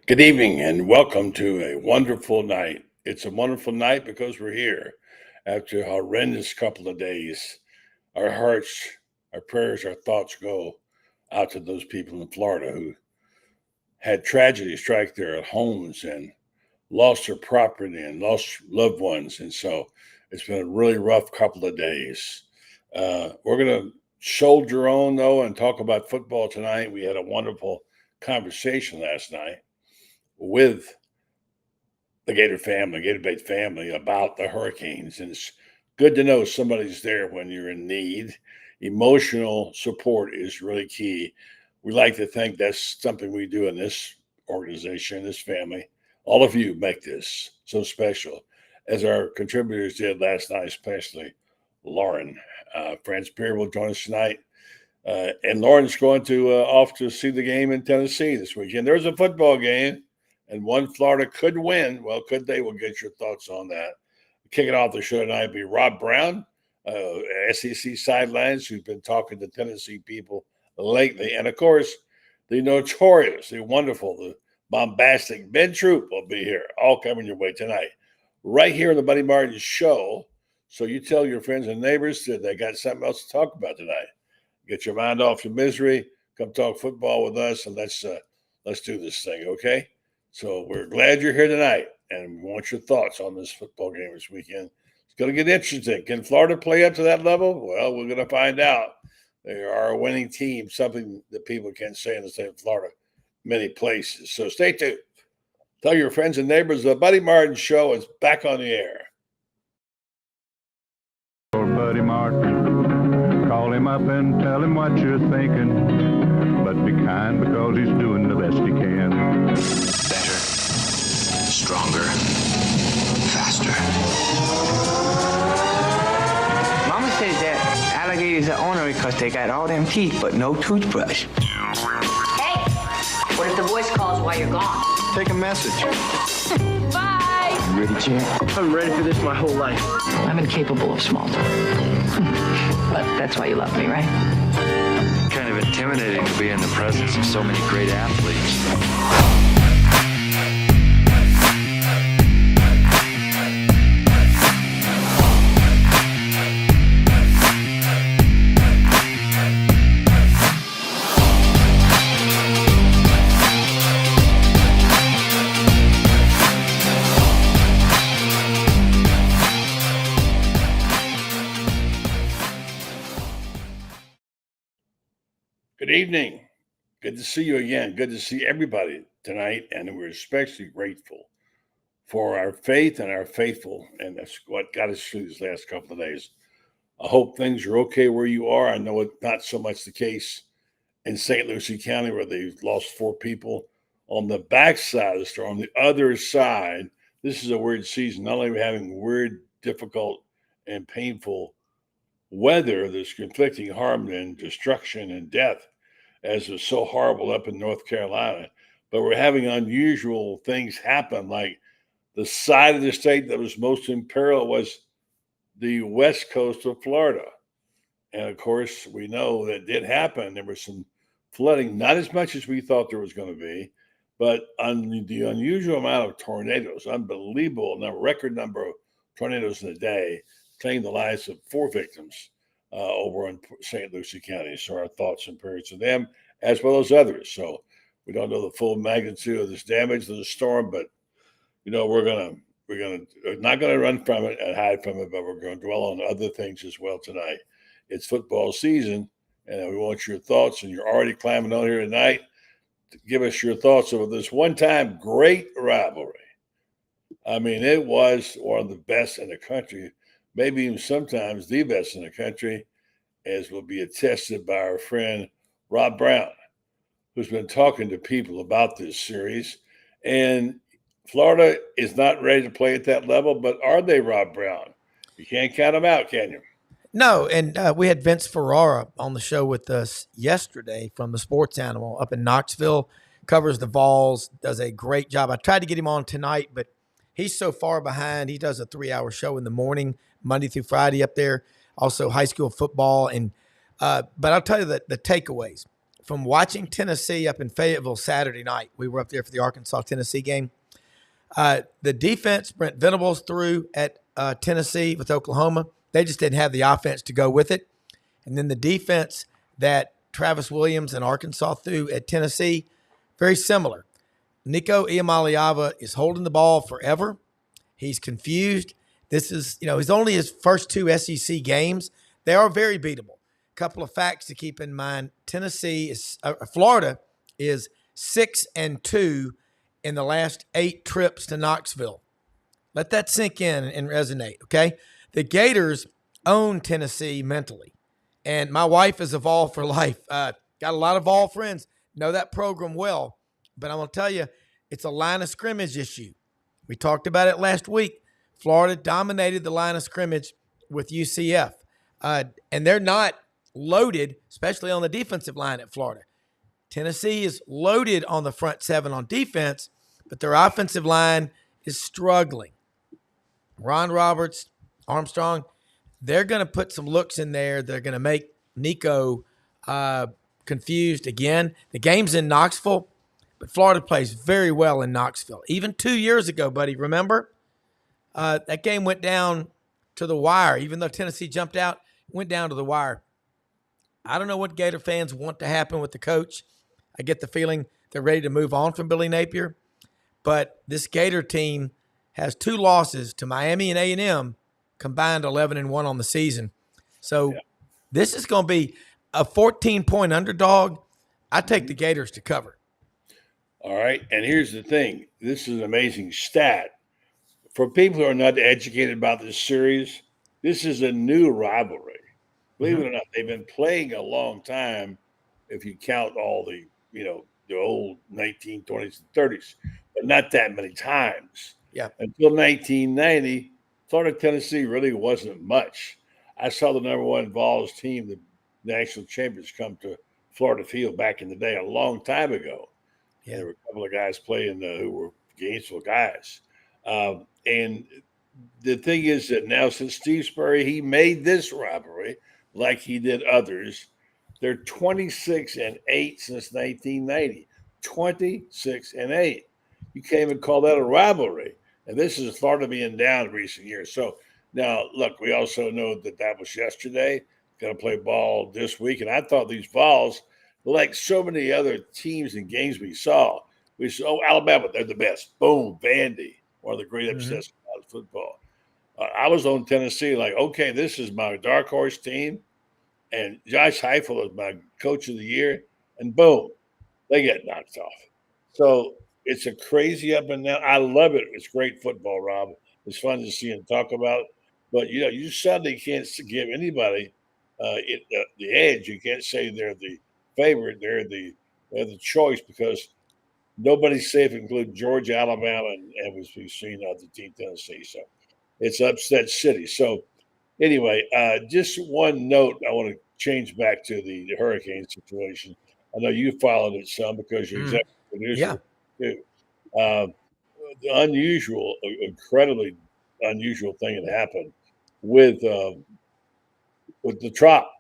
Good evening and welcome to a wonderful night. It's a wonderful night because we're here after a horrendous couple of days. Our hearts, our prayers, our thoughts go out to those people in Florida who had tragedy strike their homes and lost their property and lost loved ones. And so it's been a really rough couple of days. We're going to soldier on, though, and talk about football tonight. We had a wonderful conversation last night with the Gator Bait family about the hurricanes. And it's good to know somebody's there when you're in need. Emotional support is really key. We like to think that's something we do in this organization, this family. All of you make this so special, as our contributors did last night, especially Loren. Franz Beard will join us tonight. And Loren's going to off to see the game in Tennessee this weekend. There's a football game. And one Florida could win. Well, could they? We'll get your thoughts on that. Kicking off the show tonight will be Rob Brown, SEC Sidelines, who's been talking to Tennessee people lately. And, of course, the notorious, the wonderful, the bombastic Ben Troop will be here, all coming your way tonight, right here on the Buddy Martin Show. So you tell your friends and neighbors that they got something else to talk about tonight. Get your mind off your misery. Come talk football with us, and let's do this thing, okay? So we're glad you're here tonight, and we want your thoughts on this football game this weekend. It's going to get interesting. Can Florida play up to that level? Well, we're going to find out. They are a winning team, something that people can't say in the state of Florida many places. So stay tuned. Tell your friends and neighbors the Buddy Martin Show is back on the air. Buddy Martin, call him up and tell him what you're thinking, but be kind because he's doing the best he can. Stronger, faster. Mama says that alligators are ornery because they got all them teeth but no toothbrush. Hey, what if the voice calls while you're gone? Take a message. Bye. You ready, champ? I'm ready for this my whole life. I'm incapable of small talk. But that's why you love me, right? Kind of intimidating to be in the presence of so many great athletes. Good evening. Good to see you again. Good to see everybody tonight. And we're especially grateful for our faith and our faithful. And that's what got us through these last couple of days. I hope things are okay where you are. I know it's not so much the case in St. Lucie County where they've lost 4 people. On the backside of the storm, on the other side, this is a weird season. Not only are we having weird, difficult, and painful weather that's conflicting harm and destruction and death, as is so horrible up in North Carolina, but we're having unusual things happen. Like the side of the state that was most in peril was the west coast of Florida. And of course, we know that did happen. There was some flooding, not as much as we thought there was going to be, but on the unusual amount of tornadoes, unbelievable, record number of tornadoes in a day, claimed the lives of 4 victims over in St. Lucie County. So our thoughts and prayers to them as well as others. So we don't know the full magnitude of this damage of the storm, but we're not gonna run from it and hide from it, but we're going to dwell on other things as well tonight. It's football season, and we want your thoughts. And you're already climbing on here tonight to give us your thoughts over this one-time great rivalry. I mean, it was one of the best in the country. Maybe even sometimes the best in the country, as will be attested by our friend Rob Brown, who's been talking to people about this series. And Florida is not ready to play at that level, but are they, Rob Brown? You can't count them out, can you? No, and we had Vince Ferrara on the show with us yesterday from the Sports Animal up in Knoxville, covers the Vols, does a great job. I tried to get him on tonight, but he's so far behind. He does a 3-hour show in the morning, Monday through Friday up there, also high school football. And but I'll tell you the takeaways. from watching Tennessee up in Fayetteville Saturday night, we were up there for the Arkansas-Tennessee game. The defense, Brent Venables threw at Tennessee with Oklahoma. They just didn't have the offense to go with it. And then the defense that Travis Williams and Arkansas threw at Tennessee, very similar. Nico Iamaleava is holding the ball forever. He's confused. This is, he's only his first 2 SEC games. They are very beatable. Couple of facts to keep in mind. Florida is 6-2 in the last 8 trips to Knoxville. Let that sink in and resonate, okay? The Gators own Tennessee mentally. And my wife is a Vol for life. Got a lot of Vol friends, know that program well. But I'm going to tell you, it's a line of scrimmage issue. We talked about it last week. Florida dominated the line of scrimmage with UCF. And they're not loaded, especially on the defensive line at Florida. Tennessee is loaded on the front 7 on defense, but their offensive line is struggling. Ron Roberts, Armstrong, they're going to put some looks in there. They're going to make Nico confused again. The game's in Knoxville, but Florida plays very well in Knoxville. Even 2 years ago, buddy, remember? That game went down to the wire. Even though Tennessee jumped out, it went down to the wire. I don't know what Gator fans want to happen with the coach. I get the feeling they're ready to move on from Billy Napier. But this Gator team has 2 losses to Miami and A&M, combined 11-1 on the season. So This is going to be a 14-point underdog. I take the Gators to cover. All right, and here's the thing. This is an amazing stat. For people who are not educated about this series, this is a new rivalry. Believe it or not, they've been playing a long time if you count all the, the old 1920s and 30s, but not that many times. Yeah. Until 1990, Florida, Tennessee really wasn't much. I saw the number 1 Vols team, the national champions, come to Florida Field back in the day, a long time ago. Yeah. There were a couple of guys playing who were Gainesville guys. And the thing is that now since Steve Spurrier, he made this rivalry like he did others. They're 26-8 since 1990. 26-8. You can't even call that a rivalry. And this is Florida being down in recent years. So now, look, we also know that was yesterday. Going to play ball this week. And I thought these Vols, like so many other teams and games we saw, Alabama, they're the best. Boom, Vandy, one of the great upsets in college football. I was on Tennessee like, okay, this is my dark horse team. And Josh Heupel is my coach of the year. And boom, they get knocked off. So it's a crazy up and down. I love it. It's great football, Rob. It's fun to see and talk about. But, you suddenly can't give anybody the edge. You can't say they're the favorite. They're the choice because nobody's safe, including Georgia, Alabama, and as we've seen the team Tennessee. So it's upset city. So anyway, just one note. I want to change back to the hurricane situation. I know you followed it some because you're executive producer too. The incredibly unusual thing that happened with the top.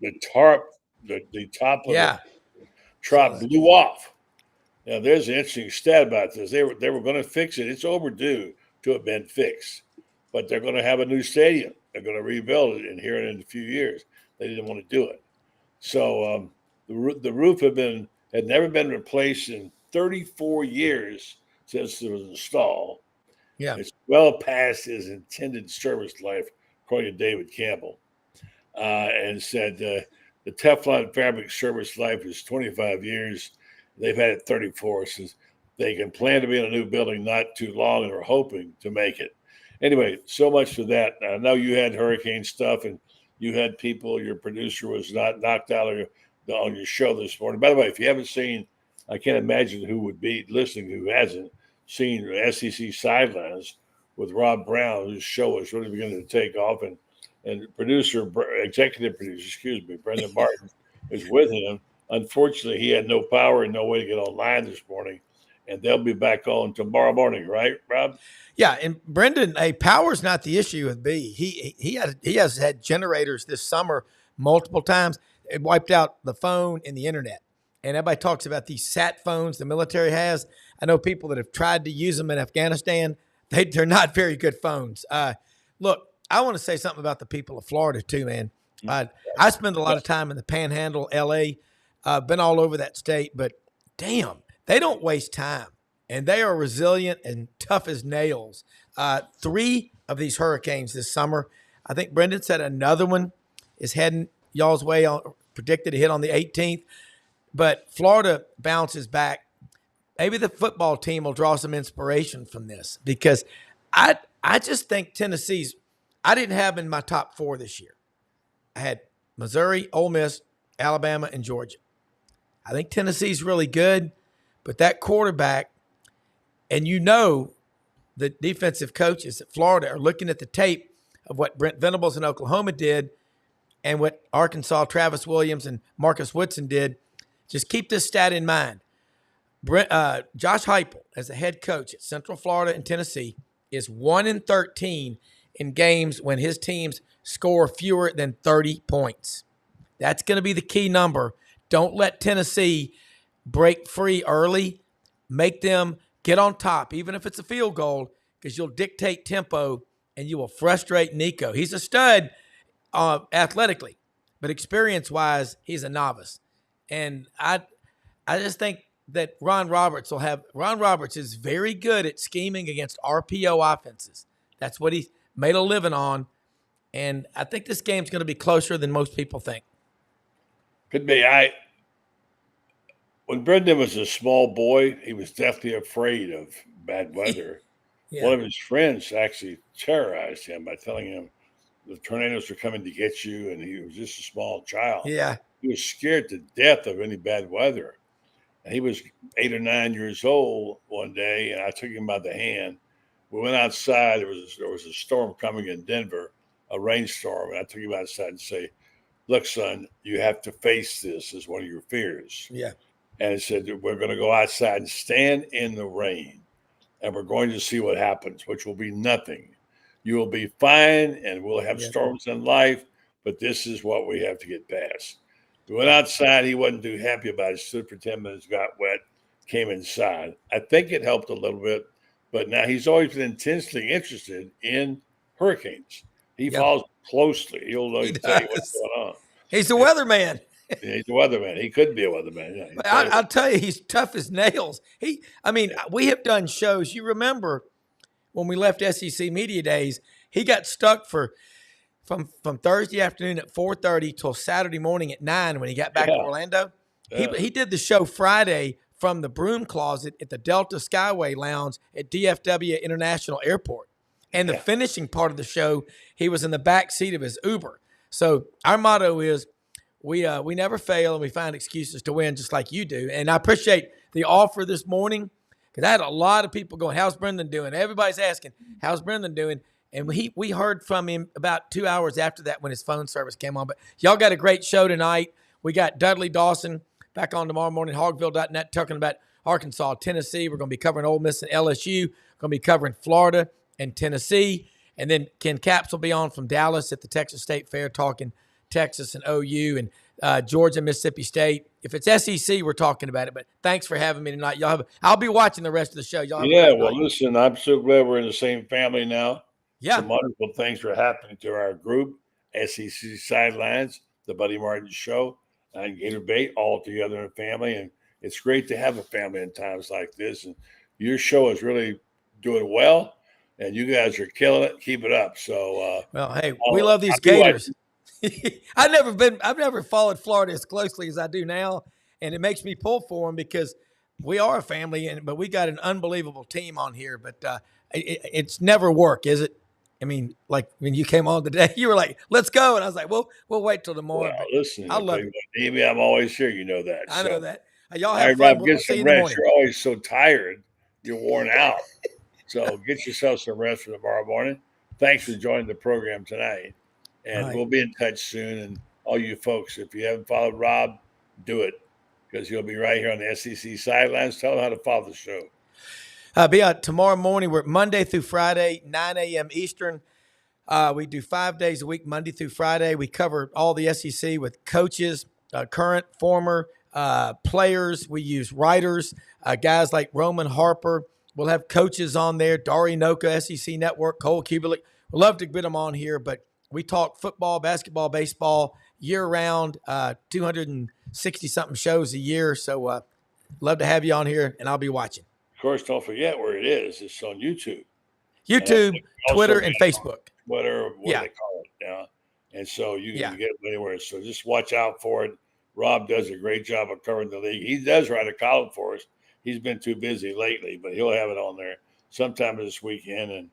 The top of the trop blew off. Now, there's an interesting stat about this. They were going to fix it. It's overdue to have been fixed, but they're going to have a new stadium. They're going to rebuild it in a few years. They didn't want to do it. So the roof had never been replaced in 34 years since it was installed. Yeah, it's well past his intended service life, according to David Campbell, and said the Teflon fabric service life is 25 years. They've had it 34, so they can plan to be in a new building not too long and are hoping to make it. Anyway, so much for that. I know you had hurricane stuff and you had people, your producer was not knocked out on your show this morning. By the way, if you haven't seen, I can't imagine who would be listening who hasn't seen the SEC Sidelines with Rob Brown, whose show is really beginning to take off. And executive producer, Brendan Martin is with him. Unfortunately, he had no power and no way to get online this morning. And they'll be back on tomorrow morning, right, Rob? Yeah, and Brendan, power's not the issue with B. He has had generators this summer multiple times. it wiped out the phone and the internet. And everybody talks about these sat phones the military has. I know people that have tried to use them in Afghanistan. They're not very good phones. Look, I want to say something about the people of Florida too, man. I spend a lot of time in the Panhandle, L.A. Been all over that state, but damn, they don't waste time. And they are resilient and tough as nails. 3 of these hurricanes this summer. I think Brendan said another one is heading y'all's way, predicted to hit on the 18th. But Florida bounces back. Maybe the football team will draw some inspiration from this, because I just think Tennessee's – I didn't have in my top 4 this year. I had Missouri, Ole Miss, Alabama, and Georgia. I think Tennessee's really good, but that quarterback – and you know the defensive coaches at Florida are looking at the tape of what Brent Venables in Oklahoma did and what Arkansas, Travis Williams, and Marcus Woodson did. Just keep this stat in mind. Josh Heupel, as a head coach at Central Florida and Tennessee, is 1-13 in games when his teams score fewer than 30 points. That's going to be the key number. Don't let Tennessee break free early. Make them get on top, even if it's a field goal, because you'll dictate tempo and you will frustrate Nico. He's a stud athletically, but experience-wise, he's a novice. And I just think that Ron Roberts is very good at scheming against RPO offenses. That's what he made a living on. And I think this game's going to be closer than most people think. Could be. When Brendan was a small boy, he was definitely afraid of bad weather. Yeah. One of his friends actually terrorized him by telling him the tornadoes are coming to get you, and he was just a small child. Yeah. He was scared to death of any bad weather. And he was 8 or 9 years old one day, and I took him by the hand. We went outside. There was a storm coming in Denver, a rainstorm, and I took him outside and say, "Look, son, you have to face this as one of your fears." Yeah. And he said, "We're going to go outside and stand in the rain, and we're going to see what happens, which will be nothing. You will be fine, and we'll have storms in life, but this is what we have to get past." We went outside. He wasn't too happy about it. Stood for 10 minutes, got wet, came inside. I think it helped a little bit, but now he's always been intensely interested in hurricanes. He follows closely. He'll tell you what's going on. He's a weatherman. He's a weatherman. He could be a weatherman. Yeah, I'll tell you, he's tough as nails. We have done shows. You remember when we left SEC Media Days, he got stuck from Thursday afternoon at 4:30 till Saturday morning at 9 when he got back to Orlando. Yeah. He did the show Friday from the broom closet at the Delta Skyway Lounge at DFW International Airport. And the finishing part of the show, he was in the back seat of his Uber. So our motto is, we never fail and we find excuses to win, just like you do. And I appreciate the offer this morning, because I had a lot of people going, "How's Brendan doing?" Everybody's asking, "How's Brendan doing?" And we heard from him about 2 hours after that when his phone service came on. But y'all got a great show tonight. We got Dudley Dawson back on tomorrow morning, hogville.net, talking about Arkansas, Tennessee. We're going to be covering Ole Miss and LSU. We're going to be covering Florida and Tennessee. And then Ken Capps will be on from Dallas at the Texas State Fair, talking Texas and OU and Georgia, Mississippi State. If it's SEC, we're talking about it. But thanks for having me tonight. I'll be watching the rest of the show. Listen, I'm so glad we're in the same family now. Yeah. Some wonderful things are happening to our group, SEC Sidelines, the Buddy Martin Show, and Gator Bait, all together in a family. And it's great to have a family in times like this. And your show is really doing well, and you guys are killing it. Keep it up. So, hey, we love these Gators. I've never followed Florida as closely as I do now, and it makes me pull for them because we are a family, but we got an unbelievable team on here. But it's never work, is it? I mean, like when you came on today, you were like, "Let's go," and I was like, "Well, we'll wait till tomorrow." Well, listen, I love it. Amy, I'm always here. You know that. I know that. Y'all have fun. Rob, get some rest. You're always so tired. You're worn out. So get yourself some rest for tomorrow morning. Thanks for joining the program tonight. And we'll be in touch soon. And all you folks, if you haven't followed Rob, do it, because he'll be right here on the SEC Sidelines. Tell them how to follow the show. Be out tomorrow morning. We're Monday through Friday, 9 a.m. Eastern. We do 5 days a week, Monday through Friday. We cover all the SEC with coaches current, former players. We use writers, guys like Roman Harper. We'll have coaches on there, Dari Noka, SEC Network, Cole Kubelik. We'd love to get them on here, but we talk football, basketball, baseball year-round, 260-something shows a year. So love to have you on here, and I'll be watching. Of course, don't forget where it is. It's on YouTube. YouTube, Twitter, and Facebook. Twitter, what Yeah. they call it now. And so you can Yeah. get it anywhere. So just watch out for it. Rob does a great job of covering the league. He does write a column for us. He's been too busy lately, but he'll have it on there sometime this weekend. And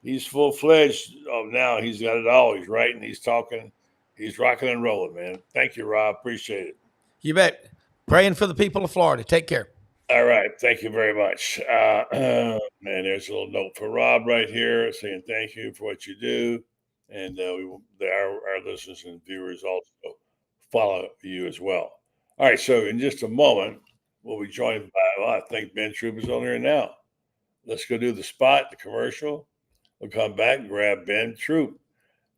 he's full-fledged now. He's got it all. He's writing, he's talking, he's rocking and rolling, man. Thank you, Rob. Appreciate it. You bet. Praying for the people of Florida. Take care. All right. Thank you very much. And there's a little note for Rob right here saying thank you for what you do. And our listeners and viewers also follow you as well. All right. So in just a moment, we'll be joined by, I think Ben Troop is on there now. Let's go do the spot, the commercial. We'll come back and grab Ben Troop.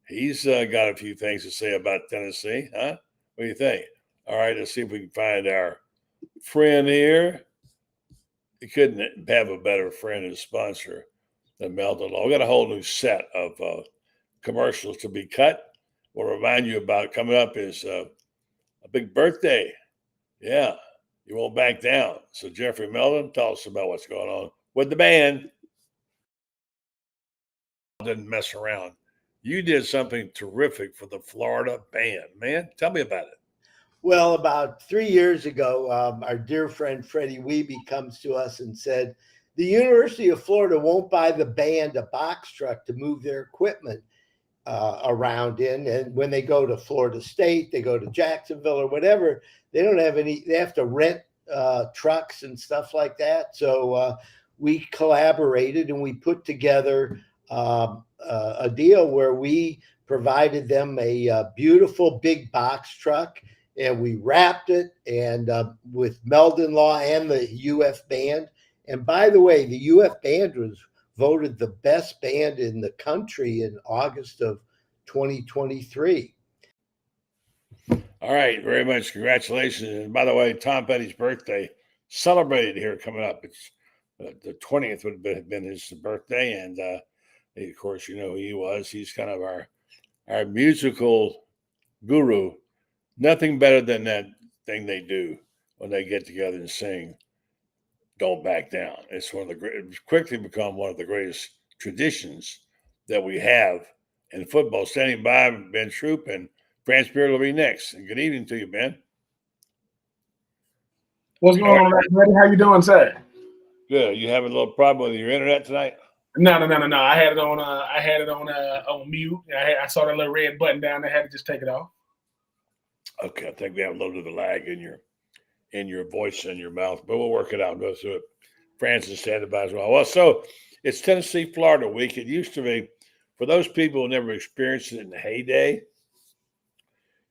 He's got a few things to say about Tennessee. Huh? What do you think? All right. Let's see if we can find our friend here. You couldn't have a better friend and sponsor than Milton. We got a whole new set of commercials to be cut. We'll remind you about coming up is a big birthday. Yeah, you won't back down. So Jeffrey Milton, tell us about what's going on with the band. Didn't mess around. You did something terrific for the Florida band, man. Tell me about it. Well, about 3 years ago, our dear friend Freddie Wiebe comes to us and said, the University of Florida won't buy the band a box truck to move their equipment around in. And when they go to Florida State, they go to Jacksonville or whatever, they don't have any, they have to rent trucks and stuff like that. So we collaborated and we put together a deal where we provided them a beautiful big box truck. And we wrapped it and with Meldon Law and the UF band. And by the way, the UF band was voted the best band in the country in August of 2023. All right, very much. Congratulations. And by the way, Tom Petty's birthday celebrated here coming up. It's the 20th would have been his birthday. And of course, you know who he was. He's kind of our musical guru. Nothing better than that thing they do when they get together and sing, Don't Back Down. It's quickly become one of the greatest traditions that we have in football. Standing by, Ben Troop and Franz Beard will be next. And good evening to you, Ben. What's going on, buddy? How you doing, sir? Good. You having a little problem with your internet tonight? No. I had it on mute. I saw that little red button down there. I had to just take it off. Okay, I think we have a little bit of lag in your voice and your mouth, but we'll work it out. Go through it. Francis standing by as well. Well, so it's Tennessee, Florida week. It used to be, for those people who never experienced it in the heyday,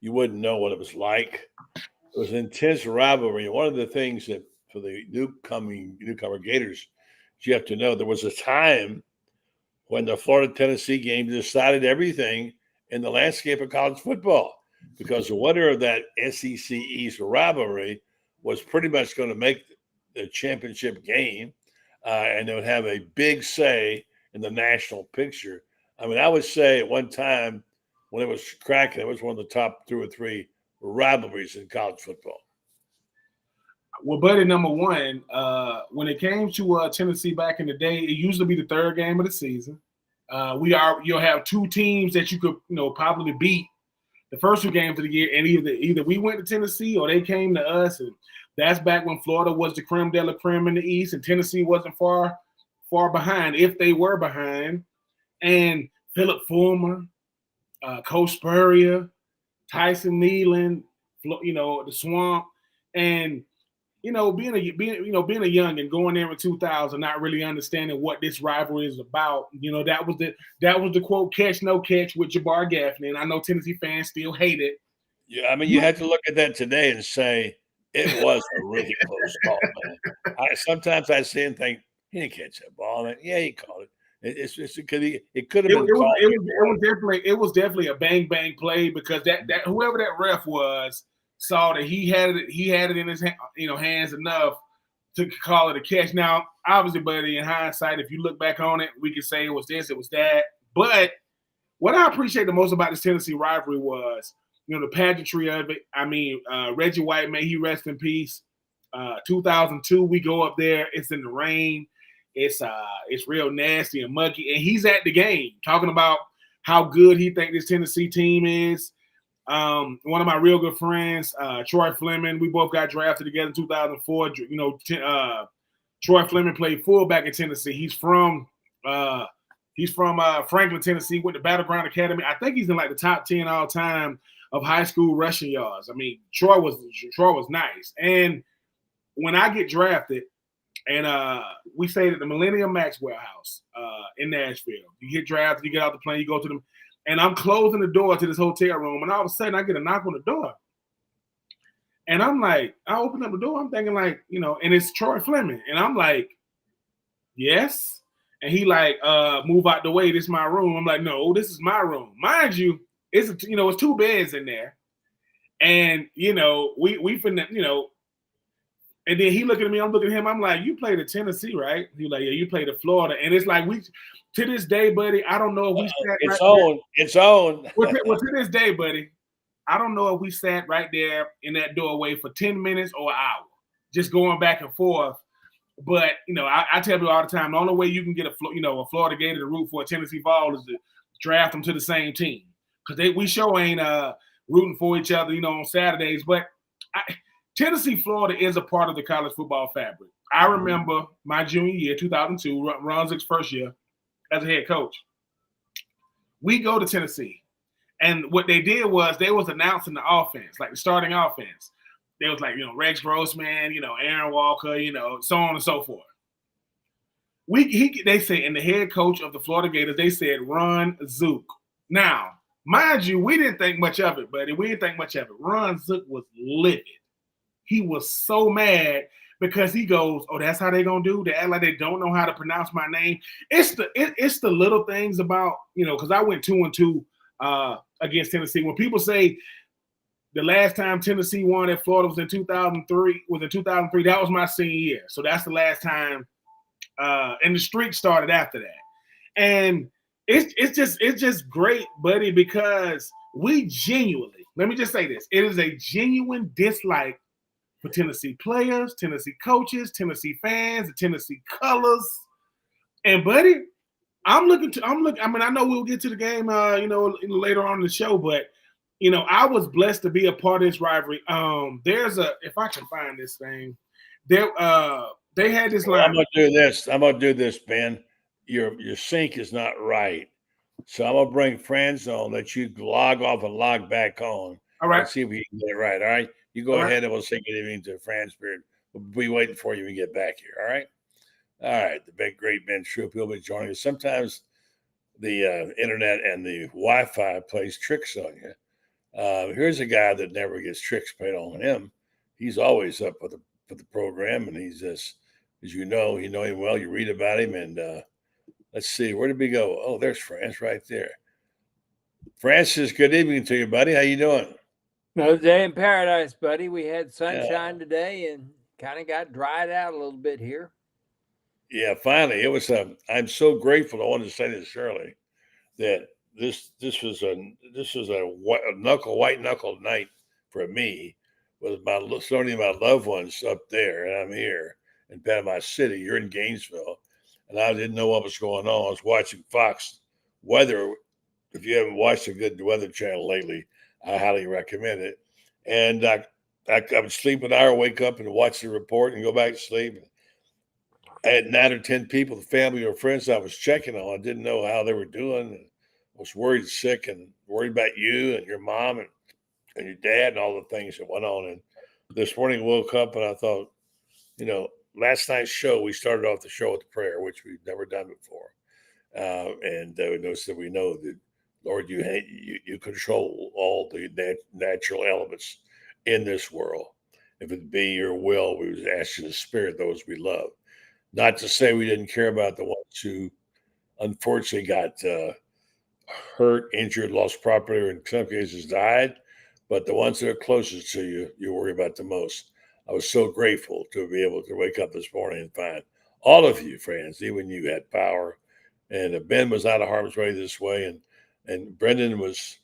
you wouldn't know what it was like. It was an intense rivalry. One of the things that for the newcomer Gators, you have to know, there was a time when the Florida-Tennessee game decided everything in the landscape of college football. Because the winner of that SEC East rivalry was pretty much going to make the championship game, and it would have a big say in the national picture. I mean, I would say at one time when it was cracking, it was one of the top 2 or 3 rivalries in college football. Well, buddy, number one, when it came to Tennessee back in the day, it used to be the 3rd game of the season. You'll have 2 teams that you could, probably beat the first 2 games of the year, and either we went to Tennessee or they came to us, and that's back when Florida was the creme de la creme in the East, and Tennessee wasn't far behind, if they were behind. And Philip Fulmer, Coach Spurrier, Tyson Nealon, the Swamp, and being a young and going there in 2000, not really understanding what this rivalry is about. That was the quote, catch no catch with Jabbar Gaffney. And I know Tennessee fans still hate it. Yeah, I mean, you have to look at that today and say it was a really close call, man. Sometimes I see and think he didn't catch that ball. Man. Yeah, he caught it. It could have been. It was definitely a bang play because that whoever that ref was, saw that he had it in his hands enough to call it a catch. Now, obviously, buddy, in hindsight, if you look back on it, we could say it was this, it was that. But what I appreciate the most about this Tennessee rivalry was, the pageantry of it. I mean, Reggie White, may he rest in peace. 2002, we go up there. It's in the rain. It's real nasty and muggy, and he's at the game talking about how good he think this Tennessee team is. One of my real good friends, Troy Fleming, we both got drafted together in 2004. Troy Fleming played fullback in Tennessee. He's from Franklin, Tennessee, went to Battleground Academy. I think he's in like the top 10 all time of high school rushing yards. I mean, Troy was nice. And when I get drafted, and we stayed at the Millennium Maxwell House in Nashville. You get drafted, you get out the plane, you go to them, and I'm closing the door to this hotel room, and all of a sudden I get a knock on the door. And I'm like, I open up the door, I'm thinking like, and it's Troy Fleming. And I'm like, yes. And he like, move out the way, this is my room. I'm like, no, this is my room. Mind you, it's 2 beds in there. And, we finna, and then he looking at me, I'm looking at him, I'm like, you played at Tennessee, right? He like, yeah, you played at Florida. And it's like, to this day, buddy, I don't know if we sat It's on. Well, to this day, buddy, I don't know if we sat right there in that doorway for 10 minutes or an hour, just going back and forth. But, I tell people all the time, the only way you can get a Florida Gator to root for a Tennessee Vol is to draft them to the same team. Because we sure ain't rooting for each other, on Saturdays. But Tennessee, Florida is a part of the college football fabric. I remember my junior year, 2002, Ron Zick's first year as a head coach. We go to Tennessee. And what they did was they was announcing the offense, like the starting offense. They was like, Rex Grossman, Aaron Walker, so on and so forth. They said, and the head coach of the Florida Gators, they said, Ron Zook. Now, mind you, we didn't think much of it, buddy. We didn't think much of it. Ron Zook was livid. He was so mad because he goes, oh, that's how they going to do? They act like they don't know how to pronounce my name. It's the little things about, because I went 2-2 against Tennessee. When people say the last time Tennessee won at Florida was in 2003, that was my senior year. So that's the last time. And the streak started after that. And it's just great, buddy, because we genuinely, let me just say this, it is a genuine dislike for Tennessee players, Tennessee coaches, Tennessee fans, the Tennessee colors. And buddy, I mean, I know we'll get to the game, later on in the show, but I was blessed to be a part of this rivalry. If I can find this thing, they had this line. I'm gonna do this, Ben. Your sync is not right, so I'm gonna bring Franz on. Let you log off and log back on. All right. Let's see if we can get it right. All right. You go ahead and we'll say good evening to Franz Beard. We'll be waiting for you when you get back here. All right. All right. The big, great Ben Troop. He'll be joining us. Sometimes the internet and the Wi-Fi plays tricks on you. Here's a guy that never gets tricks played on him. He's always up for the program, and he's just, as you know him well. You read about him, and let's see, where did we go? Oh, there's Franz right there. Francis, good evening to you, buddy. How you doing? Another day in paradise, buddy. We had sunshine today and kind of got dried out a little bit here. Yeah, finally. It was I'm so grateful. I wanted to say this early, that this was a white knuckle night for me, with so many of my loved ones up there, and I'm here in Panama City. You're in Gainesville, and I didn't know what was going on. I was watching Fox Weather. If you haven't watched a good weather channel lately, I highly recommend it. And I would sleep an hour, wake up and watch the report and go back to sleep. I had 9 or 10 people, the family or friends I was checking on. I didn't know how they were doing. And I was worried sick and worried about you and your mom and your dad and all the things that went on. And this morning I woke up and I thought, last night's show, we started off the show with the prayer, which we've never done before. And we know that, Lord, you control all the natural elements in this world. If it be your will, we would ask you to spare those we love. Not to say we didn't care about the ones who unfortunately got hurt, injured, lost property, or in some cases died. but the ones that are closest to you, you worry about the most. I was so grateful to be able to wake up this morning and find all of you, friends, even you had power. And Ben was out of harm's way this way, and Brendan was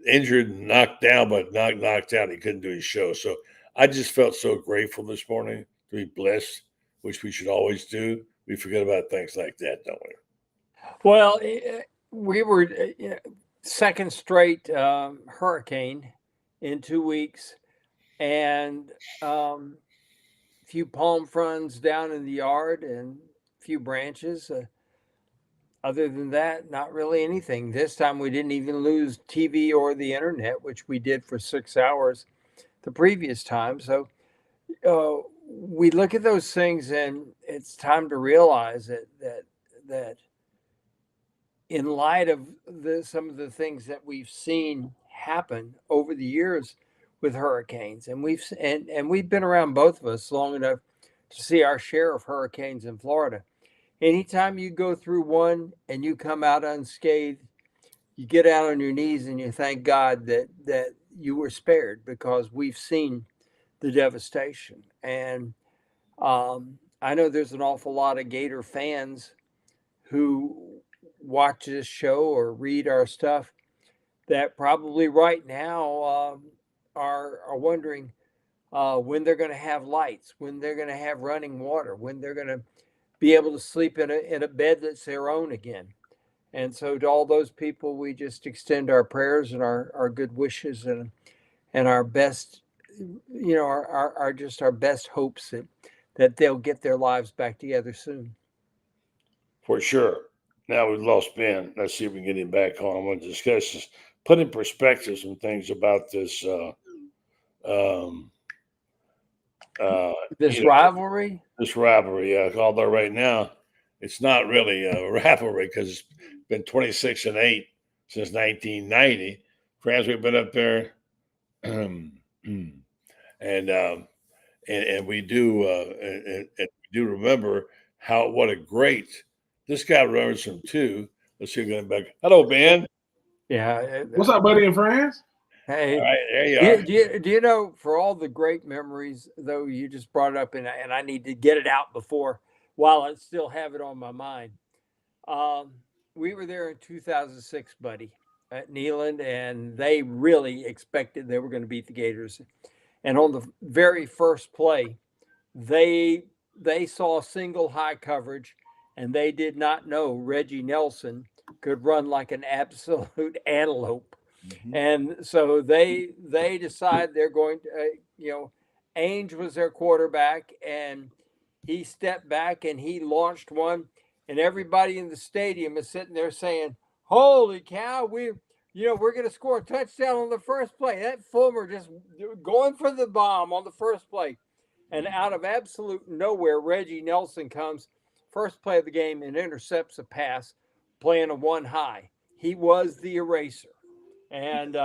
injured and knocked down, but not knocked out. He couldn't do his show. So I just felt so grateful this morning to be blessed, which we should always do. We forget about things like that, don't we? Well, we were second straight hurricane in 2 weeks, and a few palm fronds down in the yard and a few branches. Other than that, not really anything. This time we didn't even lose TV or the internet, which we did for 6 hours the previous time. So we look at those things, and it's time to realize that in light of some of the things that we've seen happen over the years with hurricanes, and we've been around, both of us, long enough to see our share of hurricanes in Florida. Anytime you go through one and you come out unscathed, you get out on your knees and you thank God that you were spared, because we've seen the devastation. And I know there's an awful lot of Gator fans who watch this show or read our stuff that probably right now are wondering when they're going to have lights, when they're going to have running water, when they're going to be able to sleep in a bed that's their own again. And so to all those people, we just extend our prayers and our good wishes and our best, our best hopes that they'll get their lives back together soon. For sure. Now we've lost Ben. Let's see if we can get him back on. I want to discuss this, put in perspective some things about this rivalry. This rivalry, although right now it's not really a rivalry because it's been 26-8 since 1990. France, we've been up there, and we do remember what a great. This guy remembers him too. Let's see if we get him back. Hello, Ben. Yeah. What's up, buddy in France? Hey, all right, there you are. Do you know, for all the great memories, though, you just brought it up, and I need to get it out while I still have it on my mind. We were there in 2006, buddy, at Neyland, and they really expected they were going to beat the Gators. And on the very first play, they saw single high coverage, and they did not know Reggie Nelson could run like an absolute antelope. Mm-hmm. And so they decide they're going to, Ainge was their quarterback, and he stepped back and he launched one, and everybody in the stadium is sitting there saying, "Holy cow, we're going to score a touchdown on the first play." That Fulmer just going for the bomb on the first play. And out of absolute nowhere, Reggie Nelson comes, first play of the game, and intercepts a pass, playing a one high. He was the eraser. And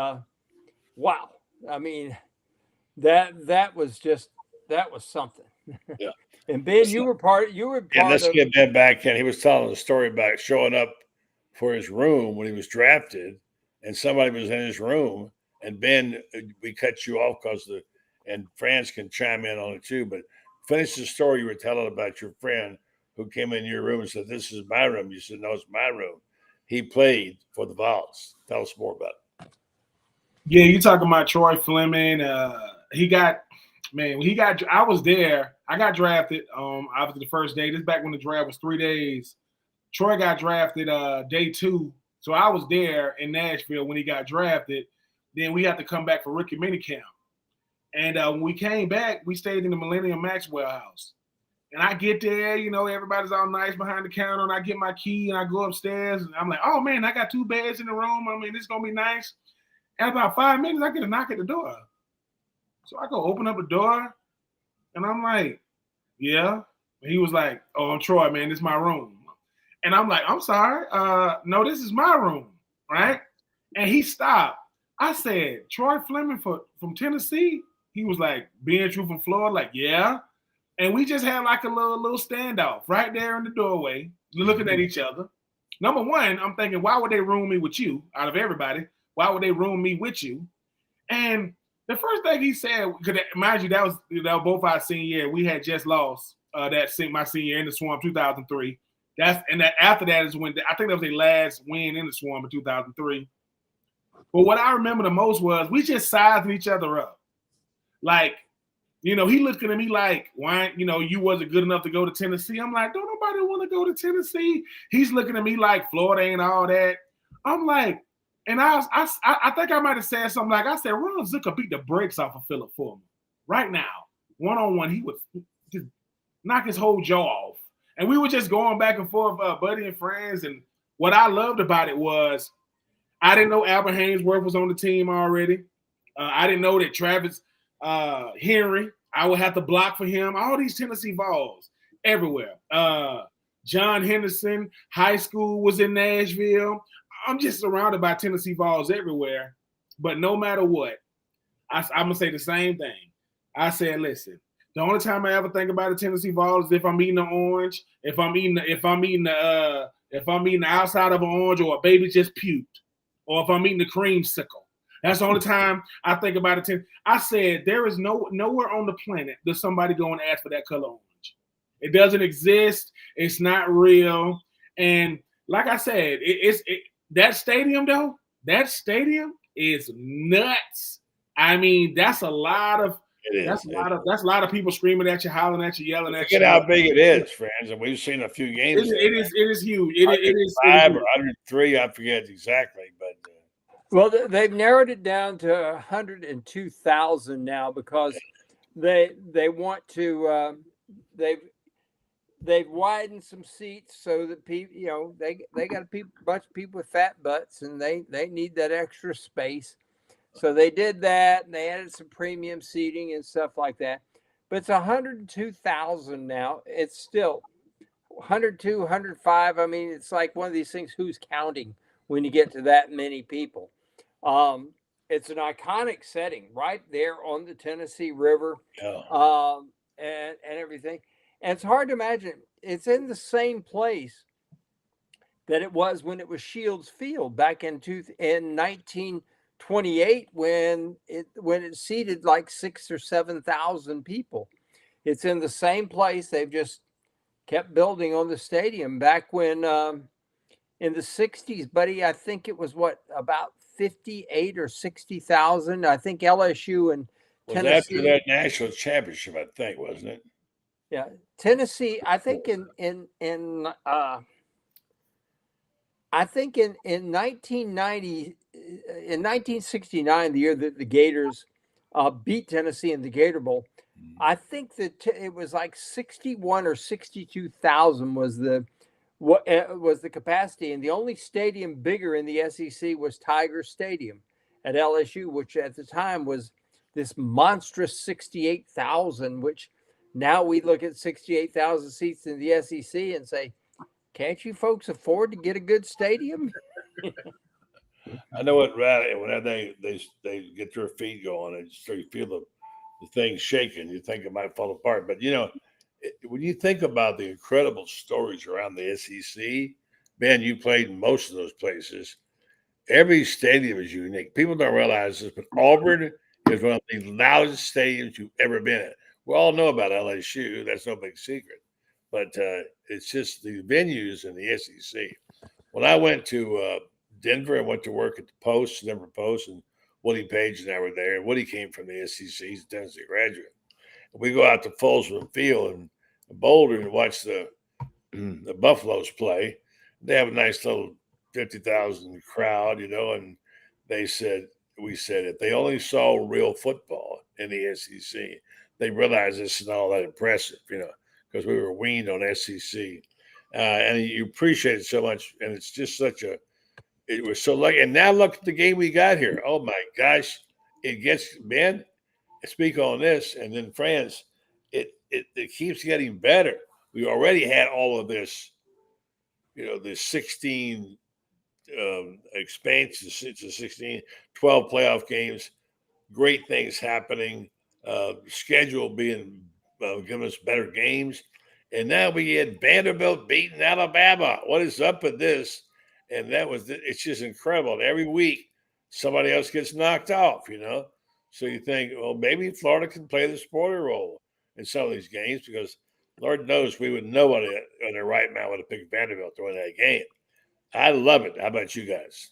wow, I mean, that was something. Yeah. And Ben, you were part let's get Ben back in. He was telling the story about showing up for his room when he was drafted, and somebody was in his room. And Ben, we cut you off and Franz can chime in on it too. But finish the story you were telling about your friend who came in your room and said, "This is my room." You said, "No, it's my room." He played for the Vols. Tell us more about it. Yeah, you talking about Troy Fleming. I was there. I got drafted after the first day. This is back when the draft was 3 days. Troy got drafted day 2. So I was there in Nashville when he got drafted. Then we had to come back for rookie minicamp. And when we came back, we stayed in the Millennium Maxwell house. And I get there, everybody's all nice behind the counter, and I get my key and I go upstairs, and I'm like, "Oh man, I got 2 beds in the room. I mean, this is gonna be nice." And about 5 minutes, I get a knock at the door. So I go open up the door, and I'm like, "Yeah." And he was like, "Oh, I'm Troy, man. This is my room." And I'm like, "I'm sorry. No, this is my room, right?" And he stopped. I said, "Troy Fleming from Tennessee?" He was like, "Being true from Florida?" Like, "Yeah." And we just had like a little standoff right there in the doorway, looking at each other. Number one, I'm thinking, why would they room me with you out of everybody? Why would they room me with you? And the first thing he said, because mind you, that was both our senior year. We had just lost my senior year in the Swarm 2003. After that is when I think that was their last win in the Swarm in 2003. But what I remember the most was we just sized each other up. Like, he looking at me like, why, you wasn't good enough to go to Tennessee. I'm like, don't nobody want to go to Tennessee. He's looking at me like Florida ain't all that. I'm like, and I think I might have said something like, I said, Ron Zucker beat the brakes off of Phillip for me. Right now, one-on-one, he would just knock his whole jaw off. And we were just going back and forth, buddy and friends. And what I loved about it was I didn't know Albert Haynesworth was on the team already. I didn't know that Travis Henry, I would have to block for him. All these Tennessee Vols everywhere. John Henderson, high school was in Nashville. I'm just surrounded by Tennessee Vols everywhere. But no matter what, I'm gonna say the same thing. I said, listen, the only time I ever think about the Tennessee Vols is if I'm eating an orange, if I'm eating the outside of an orange, or a baby just puked, or if I'm eating the creamsicle. That's the only time I think about it. I said there is nowhere on the planet does somebody go and ask for that color orange. It doesn't exist. It's not real. And like I said, that stadium though, that stadium is nuts. I mean, that's a lot of people screaming at you, hollering at you, yelling at you. Look at how big it is, friends. And we've seen a few games. It is huge. It is 5 or 103. I forget exactly, but. Well, they've narrowed it down to 102,000 now because they want to they've widened some seats so that people they got a bunch of people with fat butts and they need that extra space, so they did that and they added some premium seating and stuff like that. But it's 102,000 now. It's still 102, 105. I mean, it's like one of these things. Who's counting when you get to that many people? It's an iconic setting right there on the Tennessee River, and everything. And it's hard to imagine. It's in the same place that it was when it was Shields Field back in 1928 when it seated like 6,000 or 7,000 people. It's in the same place. They've just kept building on the stadium. Back when in the 60s, buddy, I think it was about 58 or 60,000. I think LSU and Tennessee. After that national championship, I think, wasn't it? Yeah, Tennessee. I think in 1990, in 1969, the year that the Gators beat Tennessee in the Gator Bowl, I think that it was like 61 or 62,000 was the capacity, and the only stadium bigger in the SEC was Tiger Stadium at LSU, which at the time was this monstrous 68,000, which now we look at 68,000 seats in the SEC and say, can't you folks afford to get a good stadium? I know it, right. Whenever they get their feet going and so you feel the thing shaking, you think it might fall apart. But, when you think about the incredible stories around the SEC, man, you played in most of those places. Every stadium is unique. People don't realize this, but Auburn is one of the loudest stadiums you've ever been in. We all know about LSU. That's no big secret. But it's just the venues in the SEC. When I went to Denver, I went to work at the Post, Denver Post, and Woody Page and I were there. And Woody came from the SEC. He's a Tennessee graduate. We go out to Folsom Field and Boulder and watch the Buffaloes play. They have a nice little 50,000 crowd, and we said if they only saw real football in the SEC, they realized this is not all that impressive, because we were weaned on SEC. And you appreciate it so much. And it's just it was so lucky. And now look at the game we got here. Oh my gosh. It gets, man, speak on this. And then Franz, it keeps getting better. We already had all of this, the 16 expansions to 16, 12 playoff games, great things happening, schedule being giving us better games. And now we had Vanderbilt beating Alabama. What is up with this? And it's just incredible. And every week somebody else gets knocked off, So you think, well, maybe Florida can play the spoiler role in some of these games because Lord knows we would know on their right mind would have picked Vanderbilt to win that game. I love it. How about you guys?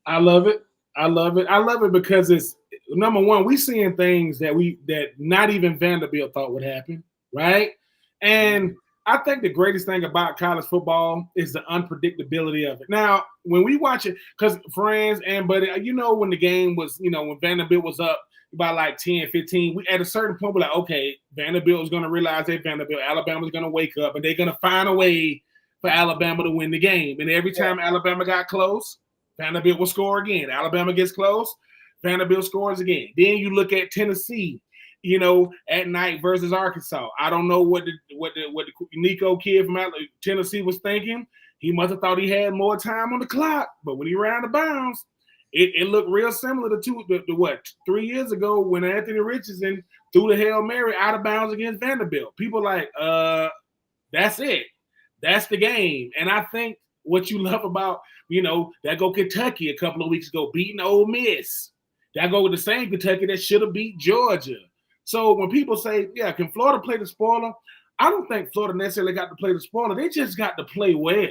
I love it. I love it because it's number one, we seeing things that not even Vanderbilt thought would happen, right? And I think the greatest thing about college football is the unpredictability of it. Now, when we watch it, because Franz and Buddy, when the game was, when Vanderbilt was up by like 10, 15, we at a certain point, we're like, okay, Vanderbilt is going to realize that Alabama's going to wake up and they're going to find a way for Alabama to win the game. And every time Alabama got close, Vanderbilt will score again. Alabama gets close, Vanderbilt scores again. Then you look at Tennessee, at night versus Arkansas. I don't know what the Nico kid from Tennessee was thinking. He must have thought he had more time on the clock, but when he ran the bounds, it looked real similar to 3 years ago when Anthony Richardson threw the Hail Mary out of bounds against Vanderbilt. People like, that's it. That's the game. And I think what you love about, that go Kentucky a couple of weeks ago, beating Ole Miss. That go with the same Kentucky that should have beat Georgia. So when people say, yeah, can Florida play the spoiler? I don't think Florida necessarily got to play the spoiler. They just got to play well.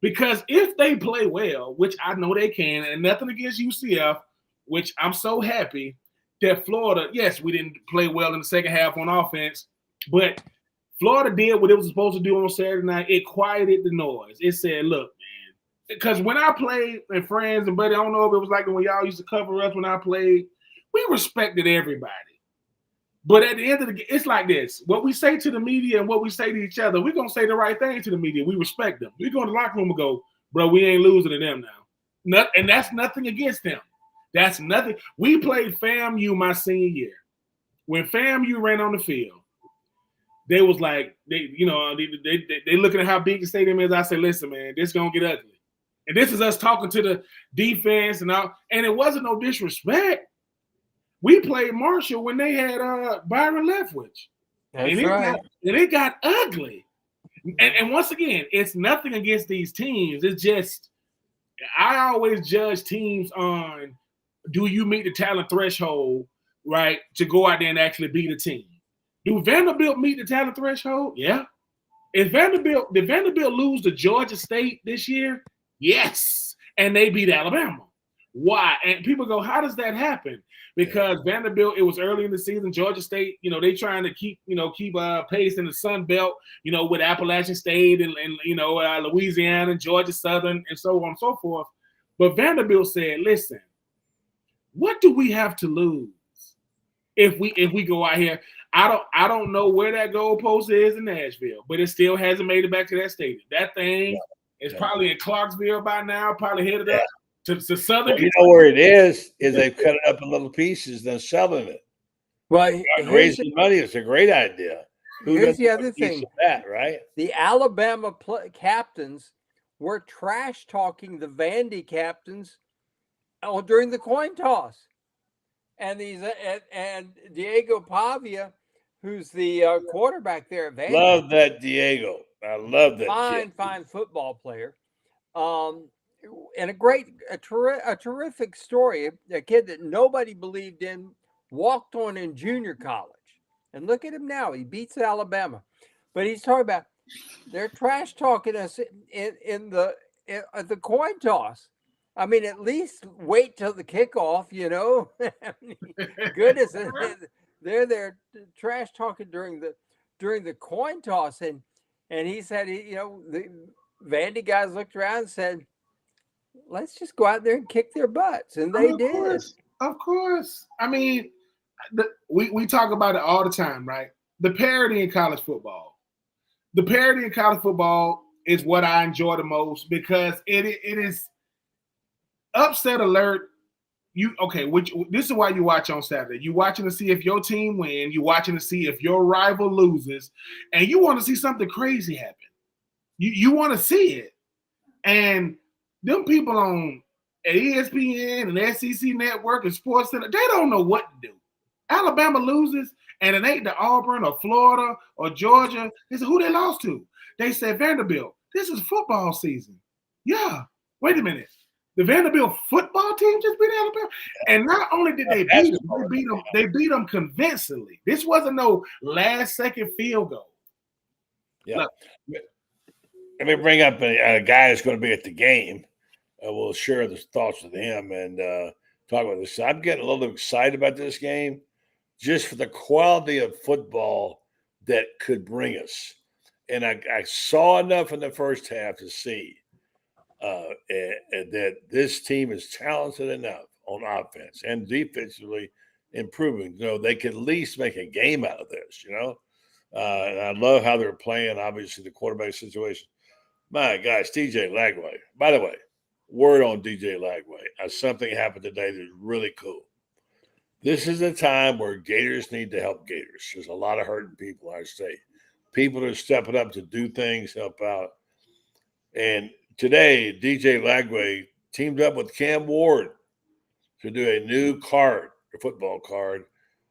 Because if they play well, which I know they can, and nothing against UCF, which I'm so happy that Florida, yes, we didn't play well in the second half on offense, but Florida did what it was supposed to do on Saturday night. It quieted the noise. It said, look, man, because when I played, and Friends and Buddy, I don't know if it was like when y'all used to cover us when I played, we respected everybody. But at the end of the game, it's like this. What we say to the media and what we say to each other, we're going to say the right thing to the media. We respect them. We go in the locker room and go, bro, we ain't losing to them now. And that's nothing against them. That's nothing. We played FAMU my senior year. When FAMU ran on the field, they was like, they looking at how big the stadium is. I said, listen, man, this going to get ugly. And this is us talking to the defense and all. And it wasn't no disrespect. We played Marshall when they had Byron Leftwich. That's right. It got ugly. And once again, it's nothing against these teams. It's just, I always judge teams on, do you meet the talent threshold, right, to go out there and actually beat a team? Do Vanderbilt meet the talent threshold? Yeah. Did Vanderbilt lose to Georgia State this year? Yes. And they beat Alabama. Why? And people go, how does that happen? Because Vanderbilt, it was early in the season. Georgia State, they trying to keep pace in the Sun Belt, with Appalachian State and Louisiana and Georgia Southern and so on and so forth. But Vanderbilt said, listen, what do we have to lose if we go out here? I don't know where that goalpost is in Nashville, but it still hasn't made it back to that stadium. That thing is probably in Clarksville by now, probably headed up to Southern. Well, you know where it is they've cut it up in little pieces, then selling it. Well, raising money is a great idea. Here's the other thing. That, right? The Alabama captains were trash talking the Vandy captains during the coin toss, and and Diego Pavia, who's the quarterback there at Vandy. Love that Diego. I love that. Fine football player. And a terrific story. A kid that nobody believed in, walked on in junior college. And look at him now. He beats Alabama. But he's talking about they're trash talking us in the coin toss. I mean, at least wait till the kickoff, Goodness, they're there trash talking during the coin toss. And he said, the Vandy guys looked around and said, let's just go out there and kick their butts. And they did. Of course. I mean, we talk about it all the time, right? The parity in college football. The parity in college football is what I enjoy the most because it is upset alert. This is why you watch on Saturday. You're watching to see if your team wins. You're watching to see if your rival loses. And you want to see something crazy happen. You want to see it. And them people on ESPN and SEC Network and Sports Center, they don't know what to do. Alabama loses, and it ain't the Auburn or Florida or Georgia. They said, who they lost to? They said Vanderbilt. This is football season. Yeah. Wait a minute. The Vanderbilt football team just beat Alabama, and not only did they beat them, they beat them convincingly. This wasn't no last-second field goal. Yeah. Let me bring up a guy that's going to be at the game. We'll share the thoughts with him and talk about this. I'm getting a little excited about this game just for the quality of football that could bring us. And I saw enough in the first half to see that this team is talented enough on offense and defensively improving. They could at least make a game out of this, and I love how they're playing, obviously, the quarterback situation. My gosh, DJ Lagway. By the way, word on DJ Lagway. Something happened today that's really cool. This is a time where Gators need to help Gators. There's a lot of hurting people in our state. People are stepping up to do things, help out. And today, DJ Lagway teamed up with Cam Ward to do a new card, a football card.